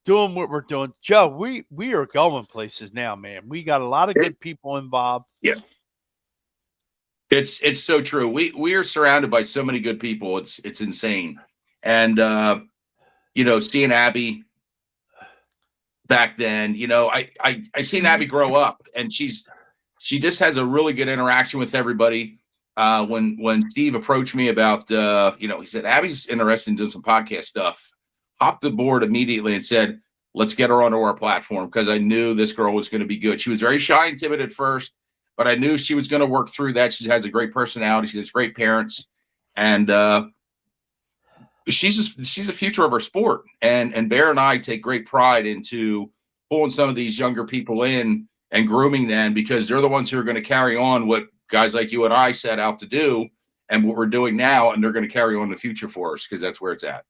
doing what we're doing. Joe, we are going places now, man. We got a lot of good people involved. Yeah. It's so true. We are surrounded by so many good people. It's insane. And seeing Abby back then, I seen Abby grow up, and she just has a really good interaction with everybody. When Steve approached me about he said Abby's interested in doing some podcast stuff, hopped aboard immediately and said, let's get her onto our platform, because I knew this girl was going to be good. She was very shy and timid at first, but I knew she was going to work through that. She has a great personality. She has great parents, and she's a future of our sport. And Bear and I take great pride into pulling some of these younger people in and grooming them, because they're the ones who are going to carry on what guys like you and I set out to do and what we're doing now, and they're going to carry on the future for us, because that's where it's at.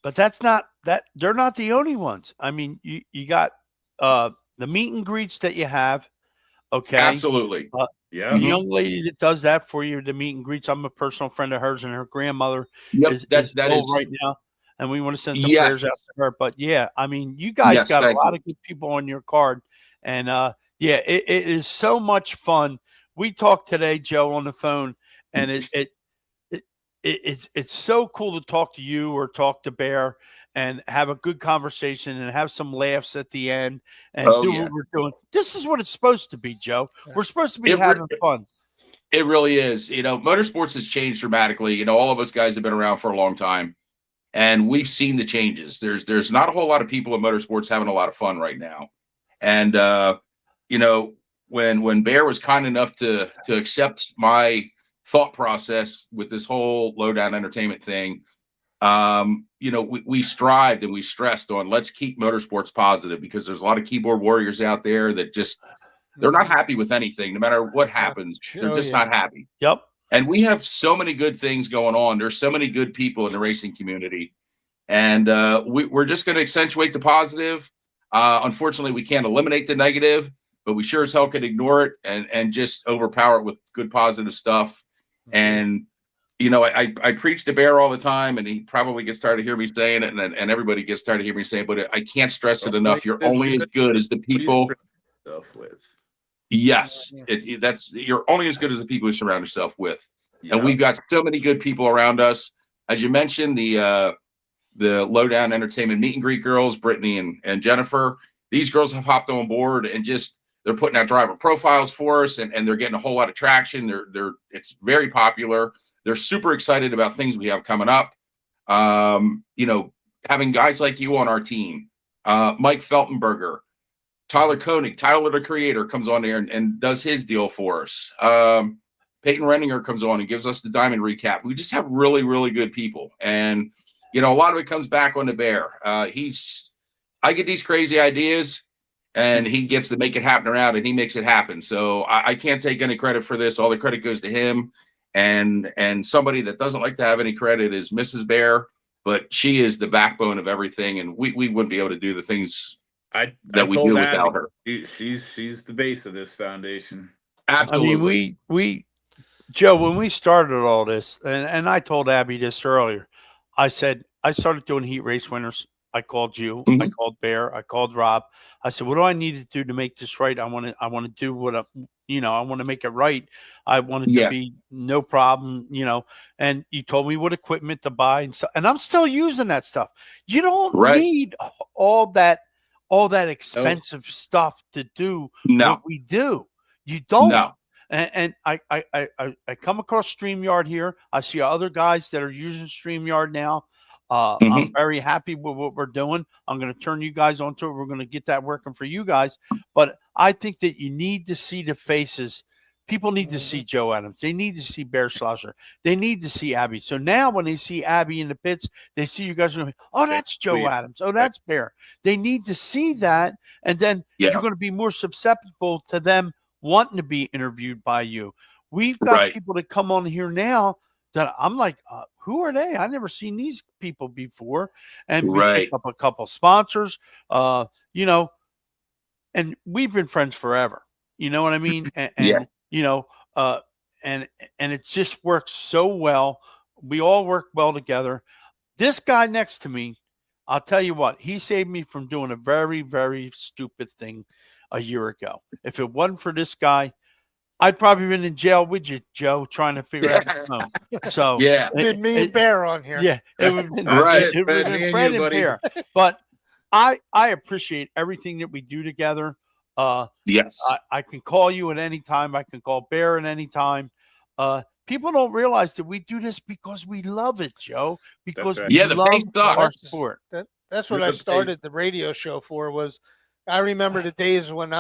But they're not the only ones. I mean, you got the meet and greets that you have. Okay. Absolutely. Yeah. The young lady that does that for you, the meet and greets. I'm a personal friend of hers, and her grandmother Yep, is that ill is right now. And we want to send some Yes. prayers out to her. But yeah, I mean, you guys Yes, got a thank lot you. of good people on your card. And it is so much fun. We talked today, Joe, on the phone, and it's so cool to talk to you or talk to Bear and have a good conversation and have some laughs at the end and do yeah. what we're doing. This is what it's supposed to be, Joe. We're supposed to be It re- having fun. It really is. Motorsports has changed dramatically. All of us guys have been around for a long time, and we've seen the changes. There's not a whole lot of people in motorsports having a lot of fun right now. And when Bear was kind enough to accept my thought process with this whole Lowdown Entertainment thing, we strived and we stressed on, let's keep motorsports positive, because there's a lot of keyboard warriors out there that they're not happy with anything. No matter what happens, they're just not happy. Yep. And we have so many good things going on. There's so many good people in the racing community, and we're just going to accentuate the positive. Unfortunately, we can't eliminate the negative, but we sure as hell can ignore it and just overpower it with good positive stuff. And I preach to Bear all the time, and he probably gets tired of hearing me saying it, and everybody gets tired of hearing me saying it, but I can't stress it enough. You're only as good as the people. Yes, you're only as good as the people you surround yourself with. Yeah. And we've got so many good people around us. As you mentioned, the Lowdown Entertainment meet and greet girls, Brittany and Jennifer. These girls have hopped on board and they're putting out driver profiles for us, and they're getting a whole lot of traction. It's very popular. They're super excited about things we have coming up. Having guys like you on our team, Mike Feltenberger, Tyler Koenig, Tyler the Creator, comes on there and does his deal for us. Peyton Renninger comes on and gives us the Diamond recap. We just have really, really good people. And you know, a lot of it comes back on the Bear. I get these crazy ideas, and he gets to make it happen around, and he makes it happen. So I can't take any credit for this. All the credit goes to him. And somebody that doesn't like to have any credit is Mrs. Bear, but she is the backbone of everything, and we wouldn't be able to do the things that we do without her. She's the base of this foundation. Absolutely. I mean, we Joe, when we started all this, and I told Abby this earlier, I said I started doing heat race winners. I called you. I Mhm. called Bear. I called Rob. I said, "What do I need to do to make this right? I want to do what I want to make it right. I want it Yeah. to be no problem, And you told me what equipment to buy and stuff, and I'm still using that stuff. You don't Right. need all that expensive stuff to do No. what we do. You don't. No. And I come across StreamYard here. I see other guys that are using StreamYard now. I'm Mhm. very happy with what we're doing. I'm going to turn you guys onto it. We're going to get that working for you guys. But I think that you need to see the faces. People need to see Joe Adams. They need to see Bear Schlosser. They need to see Abby. So now when they see Abby in the pits, they see you guys going, oh, that's Joe Adams. Oh, that's Bear. They need to see that. And then Yeah. you're going to be more susceptible to them wanting to be interviewed by you. We've got Right. people that come on here now that I'm like, who are they? I never seen these people before. And we Right. picked up a couple sponsors, and we've been friends forever. You know what I mean? And Yeah. and it just works so well. We all work well together. This guy next to me, I'll tell you what, he saved me from doing a very, very stupid thing a year ago. If it wasn't for this guy, I'd probably been in jail with you, Joe, trying to figure out the phone. So Yeah. Been me and Bear on here. yeah, it would have been Right. It would have Fred, me been and Fred you, and buddy. Bear. But I appreciate everything that we do together. Yes. I can call you at any time. I can call Bear at any time. People don't realize that we do this because we love it, Joe. Because right. we Yeah, the love base sucks. our sport. That's what With I the started pace. the radio show for. Was I remember the days when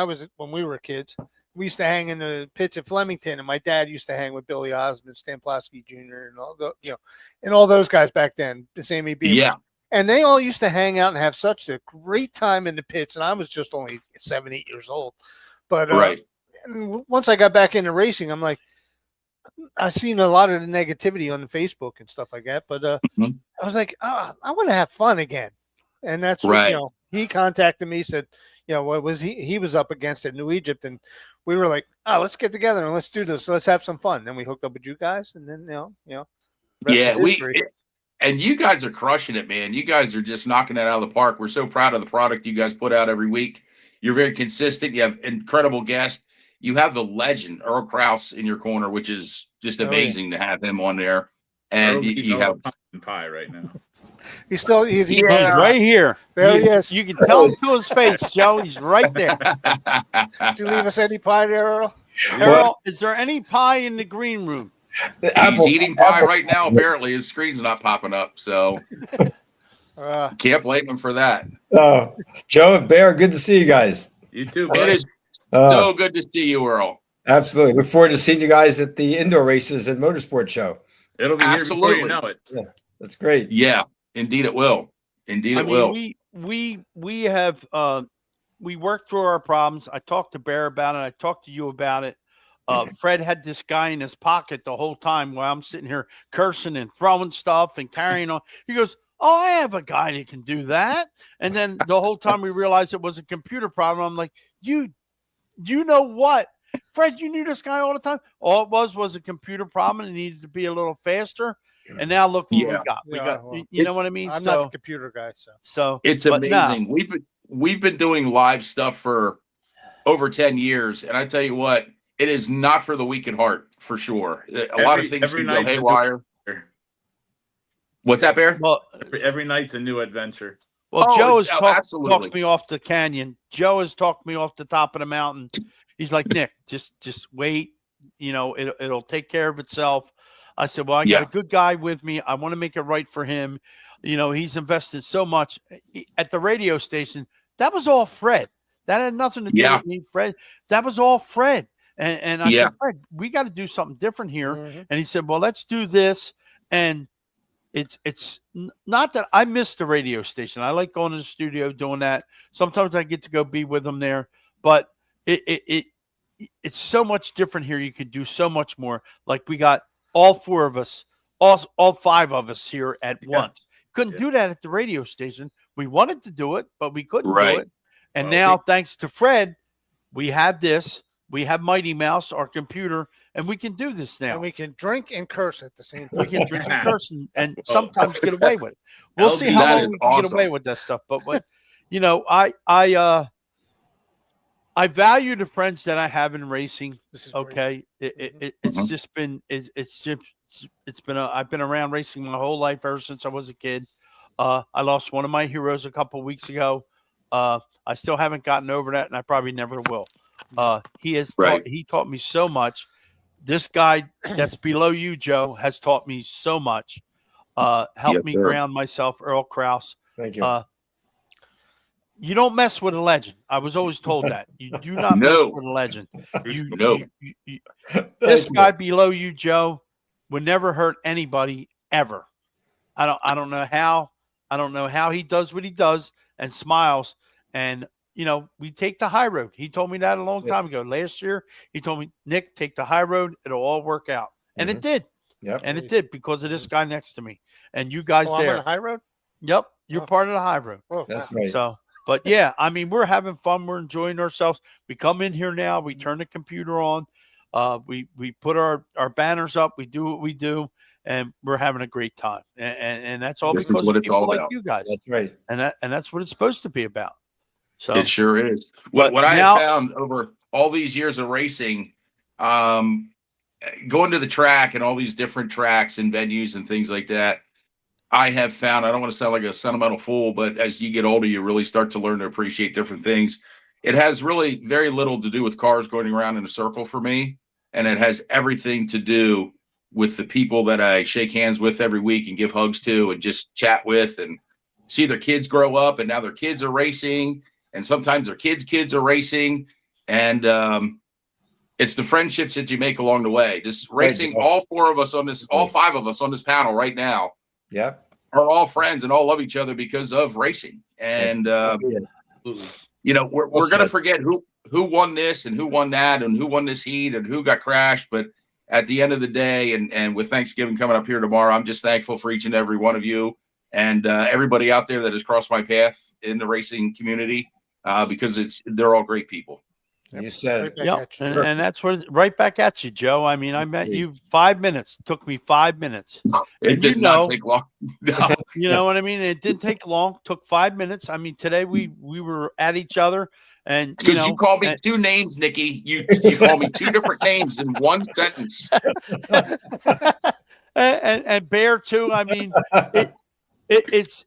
we were kids. We used to hang in the pits at Flemington, and my dad used to hang with Billy Osmond, Stan Plasky Jr., and all those guys back then. Sammy Beavers. Yeah. And they all used to hang out and have such a great time in the pits. And I was just only 7, 8 years old. But Right. and once I got back into racing, I'm like, I've seen a lot of the negativity on the Facebook and stuff like that. But Mhm. I was like, I want to have fun again. And that's Right. what, he contacted me, said, what was he was up against at New Egypt. And we were like, let's get together and let's do this. Let's have some fun. Then we hooked up with you guys. And then, rest Yeah, is history. and you guys are crushing it, man. You guys are just knocking it out of the park. We're so proud of the product you guys put out every week. You're very consistent. You have incredible guests. You have the legend Earl Krause in your corner, which is just Oh, yeah. amazing to have him on there. And Earl's you eating all have the pumpkin pie right now. He's eating. He's right here. There he You- is. You can tell him to his face, Joe. He's right there. Did you leave us any pie there, Earl? Earl, is there any pie in the green room? He's eating pie right now. Apparently, his screen's not popping up, so can't blame him for that. Joe and Bear, good to see you guys. You too, It buddy. is so good to see you, Earl. Absolutely. Look forward to seeing you guys at the indoor races and motorsport show. It'll be here before Absolutely. you know it. That's great. Yeah, indeed it will. Indeed I it mean, will. we have we worked through our problems. I talked to Bear about it. I talked to you about it. Fred had this guy in his pocket the whole time while I'm sitting here cursing and throwing stuff and carrying on. He goes, "Oh, I have a guy that can do that." And then the whole time we realized it was a computer problem. I'm like, you know what? Fred, you knew this guy all the time. All it was a computer problem and it needed to be a little faster. And now look what we got. We Yeah, got, well, you know what I mean? I'm not a computer guy, so. It's but no. amazing. We've been doing live stuff for over 10 years, and I tell you what, it is not for the weak at heart, for sure. A lot of things every can go night's a new haywire. adventure. What's that, Bear? Well, Every night's a new adventure. Well, Joe has it's- talked absolutely. me off the canyon. Joe has talked me off the top of the mountain. He's like, Nick, just wait. It'll take care of itself. I said, well, I got a good guy with me. I want to make it right for him. He's invested so much at the radio station. That was all Fred. That had nothing to do with me, Fred. That was all Fred. And I said, Fred, we got to do something different here. Mhm. And he said, well, let's do this. And not that I miss the radio station. I like going to the studio doing that. Sometimes I get to go be with them there, but it's so much different here. You could do so much more. Like we got all four of us, all five of us here at once. Couldn't do that at the radio station. We wanted to do it, but we couldn't do it. And now, thanks to Fred, we have this. We have Mighty Mouse, our computer, and we can do this now. And we can drink and curse at the same time. We can drink and curse and sometimes get away with it. We'll see how long we can get away with that stuff. But you know, I value the friends that I have in racing. Okay, it's just been I've been around racing my whole life ever since I was a kid. I lost one of my heroes a couple of weeks ago. I still haven't gotten over that, and I probably never will. He taught me so much. This guy that's below you, Joe, has taught me so much. Helped me ground myself, Earl Kraus. Thank you. You don't mess with a legend. I was always told that. You do not mess with a legend. This guy below you, Joe, would never hurt anybody ever. I don't know how. I don't know how he does what he does and smiles. And you know, we take the high road. He told me that a long time ago. Last year, he told me, Nick, take the high road. It'll all work out. And it did. Yep. And it did because of this guy next to me. And you guys I'm there. on the high road? Yep. You're part of the high road. Oh, That's right. So, but yeah, I mean, we're having fun. We're enjoying ourselves. We come in here now. We turn the computer on. We put our banners up. We do what we do. And we're having a great time. And that's all This because is what of it's all people about. like you guys. That's right. And that's what it's supposed to be about. So It sure is. But What I now- have found over all these years of racing, going to the track and all these different tracks and venues and things like that, I have found, I don't want to sound like a sentimental fool, but as you get older, you really start to learn to appreciate different things. It has really very little to do with cars going around in a circle for me. And it has everything to do with the people that I shake hands with every week and give hugs to and just chat with and see their kids grow up. And now their kids are racing. And sometimes their kids are racing. And it's the friendships that you make along the way. Just racing, all four of us on this, all five of us on this panel right now are all friends and all love each other because of racing. And, you know, we're going to forget who won this and who won that and who won this heat and who got crashed. But at the end of the day, and with Thanksgiving coming up here tomorrow, I'm just thankful for each and every one of you and everybody out there that has crossed my path in the racing community. Because they're all great people. You said it. And that's what right back at you, Joe. I mean, I met you 5 minutes. Took me 5 minutes. It did not take long. No. You know what I mean? It didn't take long. Took 5 minutes. I mean, today we were at each other, and because you called me two names, Nikki. You called me two different names in one sentence. and Bear too. I mean, it's.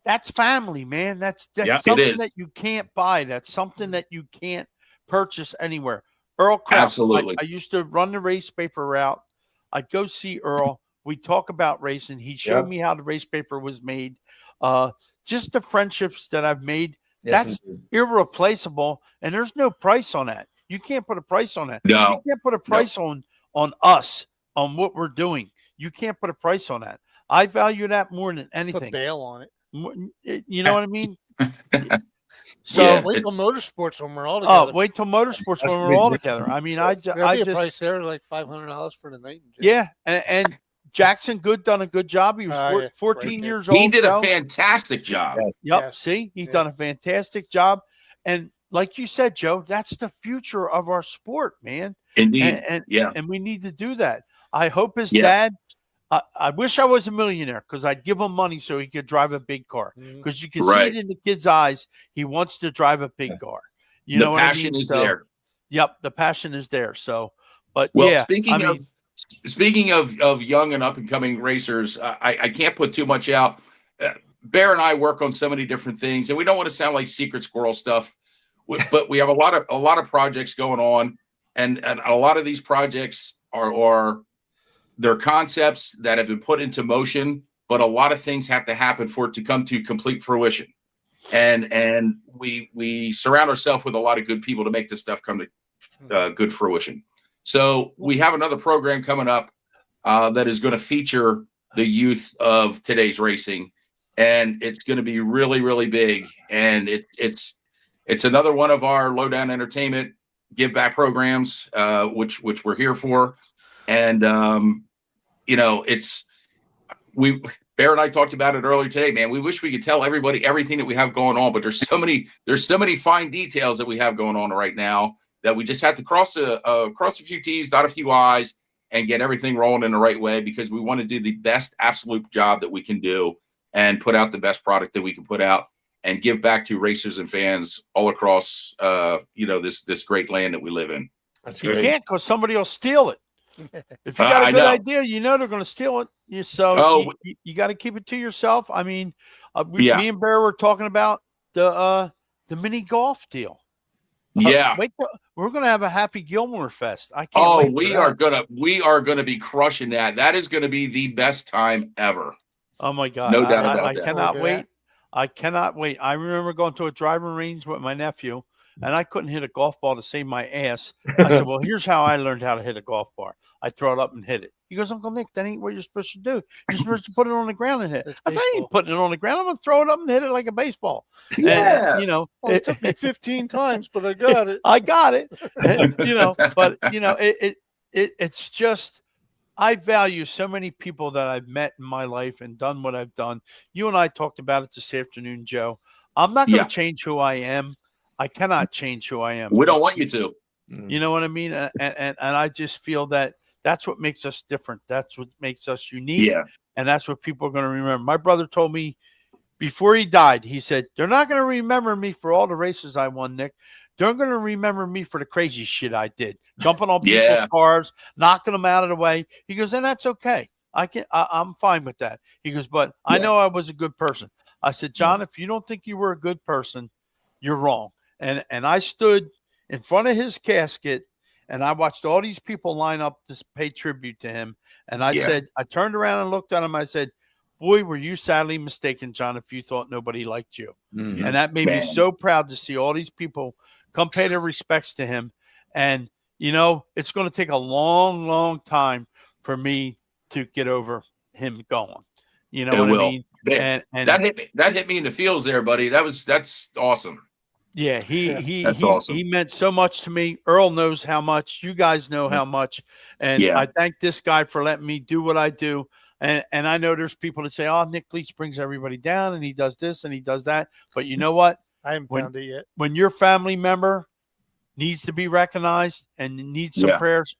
That's family, man. That's something that you can't buy. That's something that you can't purchase anywhere. Earl Kraus, absolutely. I used to run the race paper route. I'd go see Earl. We talk about racing. He showed me how the race paper was made. Just the friendships that I've made. That's irreplaceable, and there's no price on that. You can't put a price on that. No, you can't put a price on us, on what we're doing. You can't put a price on that. I value that more than anything. Put bail on it. You know what I mean? So wait till motorsports when we're all together. Oh, wait till motorsports when we're all together. I mean, I just a price there like $500 for the night. Yeah, and Jackson Good done a good job. He was 14 years old. He did a fantastic job. Yep. Yes. See, he's done a fantastic job. And like you said, Joe, that's the future of our sport, man. Indeed. And we need to do that. I hope his dad. I wish I was a millionaire because I'd give him money so he could drive a big car. Because you can see it in the kid's eyes. He wants to drive a big car. You know what I mean? The passion is there. Yep, the passion is there. So, but speaking of young and up and coming racers, I can't put too much out. Bear and I work on so many different things, and we don't want to sound like secret squirrel stuff, but we have a lot of projects going on, and a lot of these projects are they're concepts that have been put into motion, but a lot of things have to happen for it to come to complete fruition. And we surround ourselves with a lot of good people to make this stuff come to good fruition. So we have another program coming up that is going to feature the youth of today's racing, and it's going to be really, really big. And it's another one of our Lowdown Entertainment give back programs, which we're here for. And Bear and I talked about it earlier today, man. We wish we could tell everybody everything that we have going on, but there's so many fine details that we have going on right now that we just have to cross a few T's, dot a few I's, and get everything rolling in the right way, because we want to do the best absolute job that we can do and put out the best product that we can put out and give back to racers and fans all across, this great land that we live in. That's You great. can't, because somebody will steal it. If you got a I good know. idea, you know they're going to steal it. You got to keep it to yourself. I mean, Yeah. me and Bear were talking about the mini golf deal. Yeah. We're going to have a Happy Gilmore Fest. I can't Oh, wait. we are gonna be crushing that. That is gonna be the best time ever. Oh my God! No doubt about I that. cannot Yeah. wait. I cannot wait. I remember going to a driving range with my nephew, and I couldn't hit a golf ball to save my ass. I said, "Well, here's how I learned how to hit a golf ball. I throw it up and hit it." He goes, "Uncle Nick, that ain't what you're supposed to do. You're supposed to put it on the ground and hit." That's I said, "I baseball. ain't putting it on the ground. I'm gonna throw it up and hit it like a baseball." Yeah. And, Well, it took me 15 times, but I got it. I got it. And, but it's just, I value so many people that I've met in my life and done what I've done. You and I talked about it this afternoon, Joe. I'm not going to Yeah. change who I am. I cannot change who I am. We don't want you to. You know what I mean? And I just feel that that's what makes us different. That's what makes us unique. Yeah. And that's what people are going to remember. My brother told me before he died, he said, "They're not going to remember me for all the races I won, Nick. They're going to remember me for the crazy shit I did, jumping on people's Yeah. cars, knocking them out of the way." He goes, "And that's okay. I'm fine with that." He goes, "But I know I was a good person." I said, "John, Yes. if you don't think you were a good person, you're wrong." And I stood in front of his casket and I watched all these people line up to pay tribute to him. And I Yeah. said, I turned around and looked at him. I said, "Boy, were you sadly mistaken, John, if you thought nobody liked you." Mhm. And that made me Man. so proud to see all these people come pay their respects to him. And, it's going to take a long, long time for me to get over him going. You know It what will. I mean? Man, And that hit me in the feels there, buddy. That's awesome. yeah, That's awesome. he meant so much to me. Earl knows how much. You guys know how much. And Yeah. I thank this guy for letting me do what I do. And I know there's people that say, "Oh, Nick Leach brings everybody down and he does this and he does that." But you know what? I haven't When- found it yet. When your family member needs to be recognized and needs some Yeah. prayers,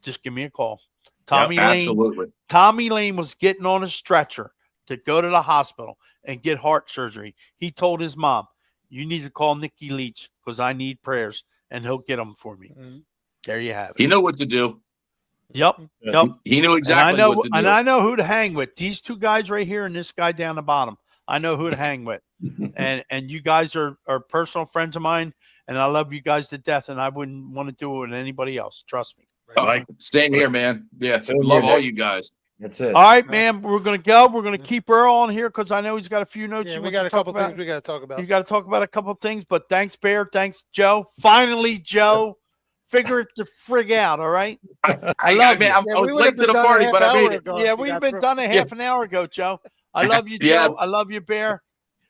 just give me a call. Tommy Yep, Lane. absolutely. Tommy Lane was getting on a stretcher to go to the hospital and get heart surgery. He told his mom, "You need to call Nicky Leach because I need prayers, and he'll get them for me." Mhm. There you have it. He knew what to do. Yep. Yep. He knew exactly and I know, what to do. and I know who to hang with. These two guys right here and this guy down the bottom. I know who to hang with. And you guys are personal friends of mine, and I love you guys to death, and I wouldn't want to do it with anybody else. Trust me. Same here, man. Yeah, Same love here, all Nick. you guys. That's it. All right, man. We're gonna go. We're gonna keep Earl on here because I know he's got a few notes. Yeah, he we wants got to a talk couple about. things we got to talk about. You got to talk about a couple of things, but thanks, Bear. Thanks, Joe. Finally, Joe, figure it the frig out. All right. I love you. I was late to the party, but I made it. Yeah, we've been done a half an hour ago, Joe. I love you, Joe. Yeah. I love you, Bear.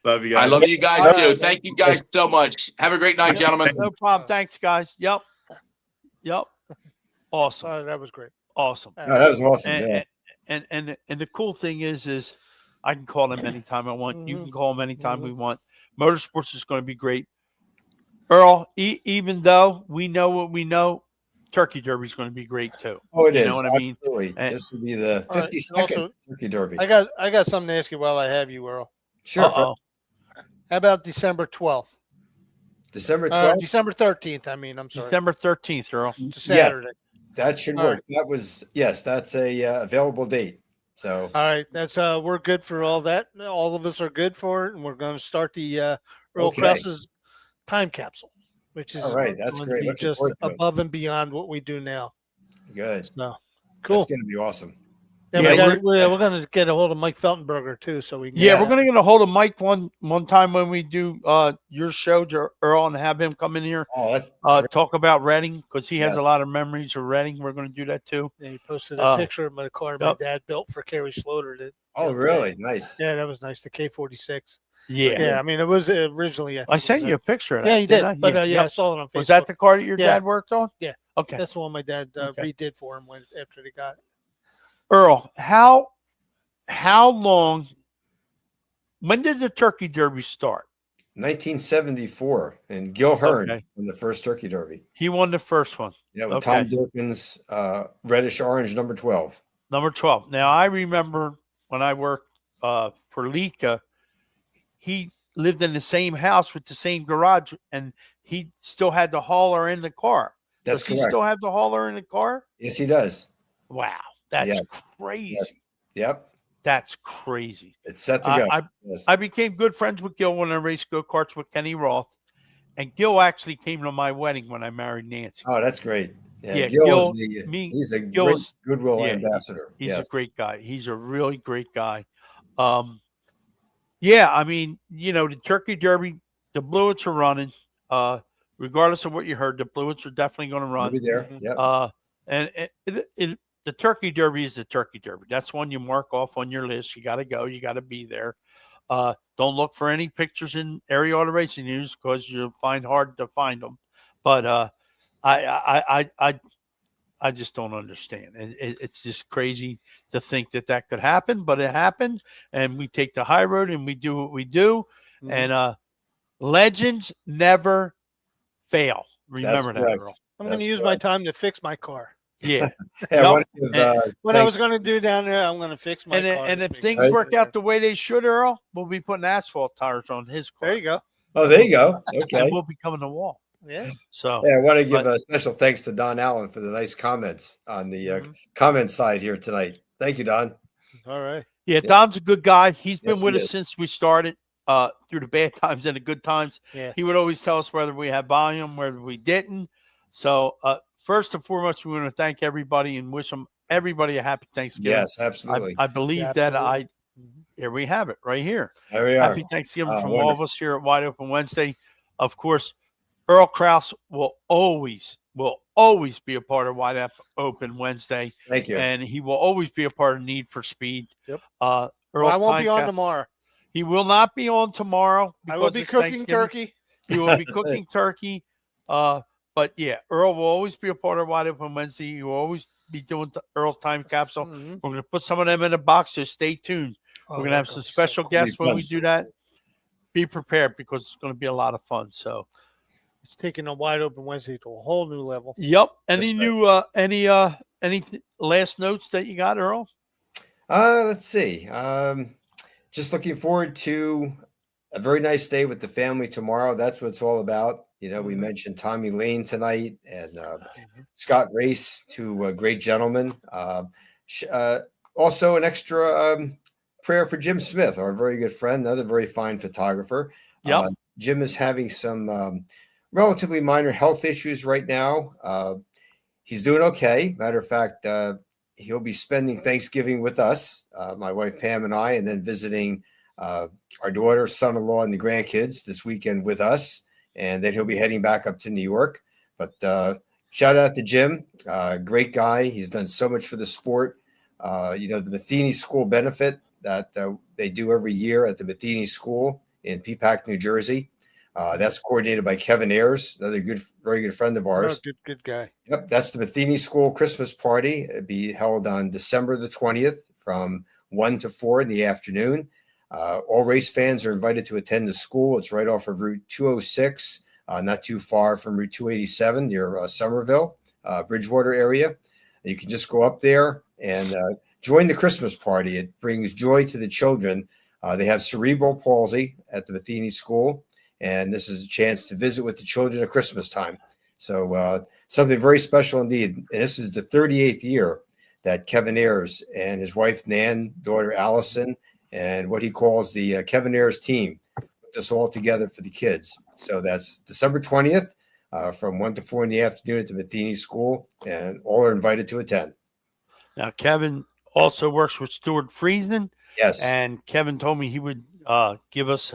Love you guys. I love you guys All right. too. Thank you guys so much. Have a great night, gentlemen. No problem. Thanks, guys. Yep. Awesome. That was great. Awesome. No, that was awesome. And, Yeah. and the cool thing is I can call him anytime I want. You can call him anytime we want. Motorsports is going to be great. Earl, even though we know what we know, Turkey Derby is going to be great too. Oh, it You is. know what I mean? Absolutely. And- This will be the All right, 52nd also, Turkey Derby. I got something to ask you while I have you, Earl. Sure. Uh-oh. How about December 12th? December 12th. December 13th. I mean, I'm sorry. December 13th, Earl. It's a Yes. Saturday. That should All work. That was that's a available date. So All right, that's we're good for all that. All of us are good for it, and we're going to start the Earl Okay. Krause's time capsule, which is all right, that's going great. to be Looking just forward to it. above and beyond what we do now. Good. So cool. That's going to be awesome. Yeah, Yeah, we're gonna get a hold of Mike Feltenberger too, so we can. Yeah, we're gonna get a hold of Mike one time when we do your show, Earl, and have him come in here Oh, that's talk about Reading because he has Yes. a lot of memories of Reading. We're gonna do that too. Yeah, he posted a picture of my car my Yep. dad built for Kerry Sloter. oh, really? Nice. Yeah, that was nice. The K46. Yeah, Yeah, I mean, it was originally. I sent you a picture of that. Yeah, he didn't did. I? But yeah, I Yep. saw it on Facebook. Was that the car that your Yeah. dad worked on? Yeah. Okay. That's the one my dad Okay. redid for him after they got it. Earl, how long? When did the Turkey Derby start? 1974, and Gil Hearn Okay. won the first Turkey Derby. He won the first one. Yeah, with Okay. Tom Durkin's reddish orange number 12. Number 12. Now, I remember when I worked for Lika, he lived in the same house with the same garage, and he still had the hauler in the car. That's Does he correct. still have the hauler in the car? Yes, he does. Wow. That's Yes. crazy. Yep. That's crazy. It's set to go. Yes. I became good friends with Gil when I raced go-karts with Kenny Roth, and Gil actually came to my wedding when I married Nancy. Oh, that's great. Yeah, Yeah, Gil, Gil- he's a Gil great is- goodwill yeah, ambassador. He's Yes. a great guy. He's a really great guy. Yeah, I mean, the Turkey Derby, the Bluets are running. Regardless of what you heard, the Bluets are definitely going to He'll run. be there. Yep. And the Turkey Derby is the Turkey Derby. That's one you mark off on your list. You got to go. You got to be there. Don't look for any pictures in Area Auto Racing News because you'll find hard to find them. But I just don't understand. It's just crazy to think that could happen, but it happened, and we take the high road and we do what we do. Mhm. And legends never fail. Remember that, correct. Earl. I'm going That's to use my time to fix my car. Yeah. Hey, I Yep. want to give, What I thanks- was going to do down there, I'm going to fix my car. And this if week. things Right. work out the way they should, Earl, we'll be putting asphalt tires on his car. There you go. Oh, there you go. Okay. And we'll be coming to wall. Yeah. So Yeah, I want to give But- a special thanks to Don Allen for the nice comments on the Mhm. comment side here tonight. Thank you, Don. All right. yeah, Don's a good guy. He's been Yes, he with us is. since we started, through the bad times and the good times. Yeah. He would always tell us whether we had volume, whether we didn't. So first and foremost, we want to thank everybody and wish everybody a happy Thanksgiving. Yes, absolutely. I believe Yeah, that absolutely. here we have it right here. There we are. Happy Thanksgiving from all of Wonderful. us here at Wide Open Wednesday. Of course, Earl Krause will always be a part of Wide Open Wednesday, Thank you. and he will always be a part of Need for Speed. Yep. Earl's Well, I won't be time on cap- tomorrow. He will not be on tomorrow. I will because be it's cooking Thanksgiving. turkey. He will be cooking turkey. But yeah, Earl will always be a part of Wide Open Wednesday. He will always be doing Earl's time capsule. Mhm. We're going to put some of them in a box, so stay tuned. Oh, We're going to have that some goes so special cool. guests when we fun. do that. Be prepared because it's going to be a lot of fun. So, It's taking a Wide Open Wednesday to a whole new level. yep. Any That's new, any last notes that you got, Earl? Let's see. Just looking forward to a very nice day with the family tomorrow. That's what it's all about. You know, we Mhm. mentioned Tommy Lane tonight and Mhm. Scott Race, two great gentlemen. Also, an extra prayer for Jim Smith, our very good friend, another very fine photographer. Yep. Jim is having some relatively minor health issues right now. He's doing okay. Matter of fact, he'll be spending Thanksgiving with us, my wife Pam and I, and then visiting our daughter, son-in-law, and the grandkids this weekend with us. And then he'll be heading back up to New York. But shout out to Jim, great guy. He's done so much for the sport. The Matheny School benefit that they do every year at the Matheny School in Peapack, New Jersey. That's coordinated by Kevin Ayers, another very good friend of Oh, ours. good guy. Yep, that's the Matheny School Christmas party. It'll be held on December the 20th from 1 to 4 in the afternoon. All race fans are invited to attend the school. It's right off of Route 206, not too far from Route 287 near Somerville, Bridgewater area. You can just go up there and join the Christmas party. It brings joy to the children. They have cerebral palsy at the Matheny School, and this is a chance to visit with the children at Christmas time. So something very special indeed. And this is the 38th year that Kevin Ayers and his wife Nan, daughter Allison, and what he calls the Kevin Ayers team put this all together for the kids. So that's December 20th from 1 to 4 in the afternoon at the Matheny School, and all are invited to attend. Now, Kevin also works with Stuart Friesen. Yes. And Kevin told me he would give us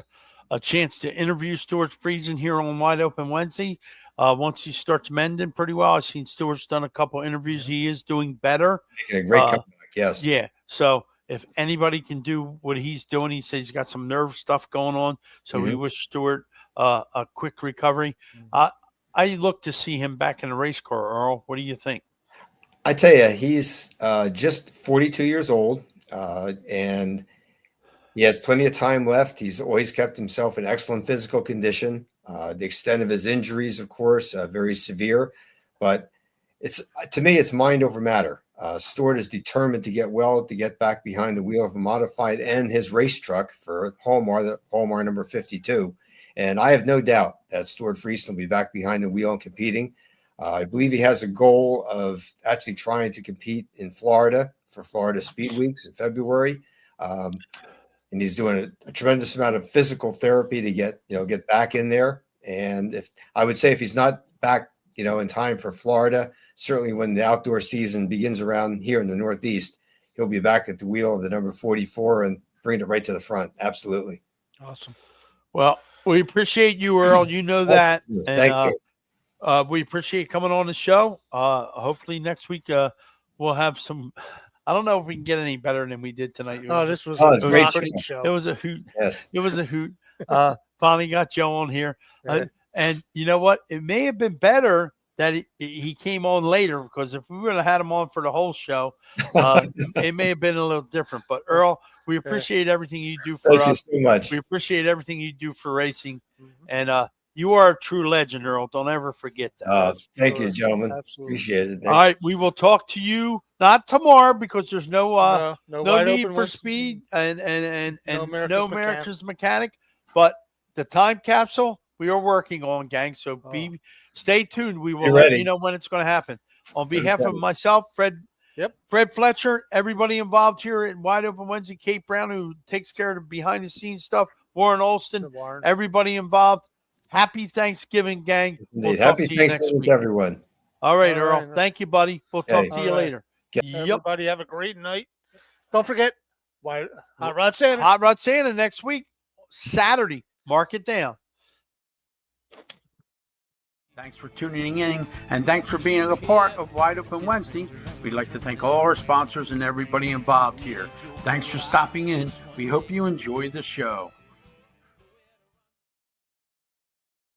a chance to interview Stuart Friesen here on Wide Open Wednesday. Once he starts mending pretty well, I've seen Stuart's done a couple interviews. He is doing better. Making a great comeback. Yes. Yeah. So if anybody can do what he's doing, he says he's got some nerve stuff going on. So we wish Stuart a quick recovery. I look to see him back in the race car, Earl. What do you think? I tell you, he's just 42 years old, and he has plenty of time left. He's always kept himself in excellent physical condition. The extent of his injuries, of course, very severe, but to me, it's mind over matter. Stuart is determined to get well, to get back behind the wheel of a modified and his race truck for Hallmark number 52. And I have no doubt that Stuart Friesen will be back behind the wheel and competing. I believe he has a goal of actually trying to compete in Florida for Florida Speed Weeks in February. And he's doing a tremendous amount of physical therapy to get back in there. And if he's not back, in time for Florida, certainly when the outdoor season begins around here in the Northeast, he'll be back at the wheel of the number 44 and bring it right to the front. Absolutely. Awesome. Well, we appreciate you, Earl. You know that. Thank you. We appreciate coming on the show. Hopefully next week we'll have some. I don't know if we can get any better than we did tonight. This was a great show. It was a hoot. Yes. It was a hoot. Finally got Joe on here. And you know what? It may have been better that he came on later, because if we would have had him on for the whole show, it may have been a little different. But Earl, we appreciate everything you do for Thank us. you so much. We appreciate everything you do for racing. And you are a true legend, Earl. Don't ever forget that. Thank you, gentlemen. Absolutely. Appreciate it. All right, we will talk to you not tomorrow, because there's no Wide need Open for Wednesday. speed and No no America's Mechanic. But the time capsule we are working on, gang. So stay tuned. We will Be let ready. you know when it's going to happen. On Be behalf of ready. myself, Fred Fletcher, everybody involved here at Wide Open Wednesday, Kate Brown, who takes care of the behind the scenes stuff, Warren Olston, everybody involved. Happy Thanksgiving, gang. We'll talk Happy to you next Thanksgiving week. to everyone. All right, All Earl. right. Thank you, buddy. We'll talk Okay. to you All right. later. Yep. Everybody have a great night. Don't forget, Hot Rod Santa. Hot Rod Santa next week, Saturday. Mark it down. Thanks for tuning in, and thanks for being a part of Wide Open Wednesday. We'd like to thank all our sponsors and everybody involved here. Thanks for stopping in. We hope you enjoy the show.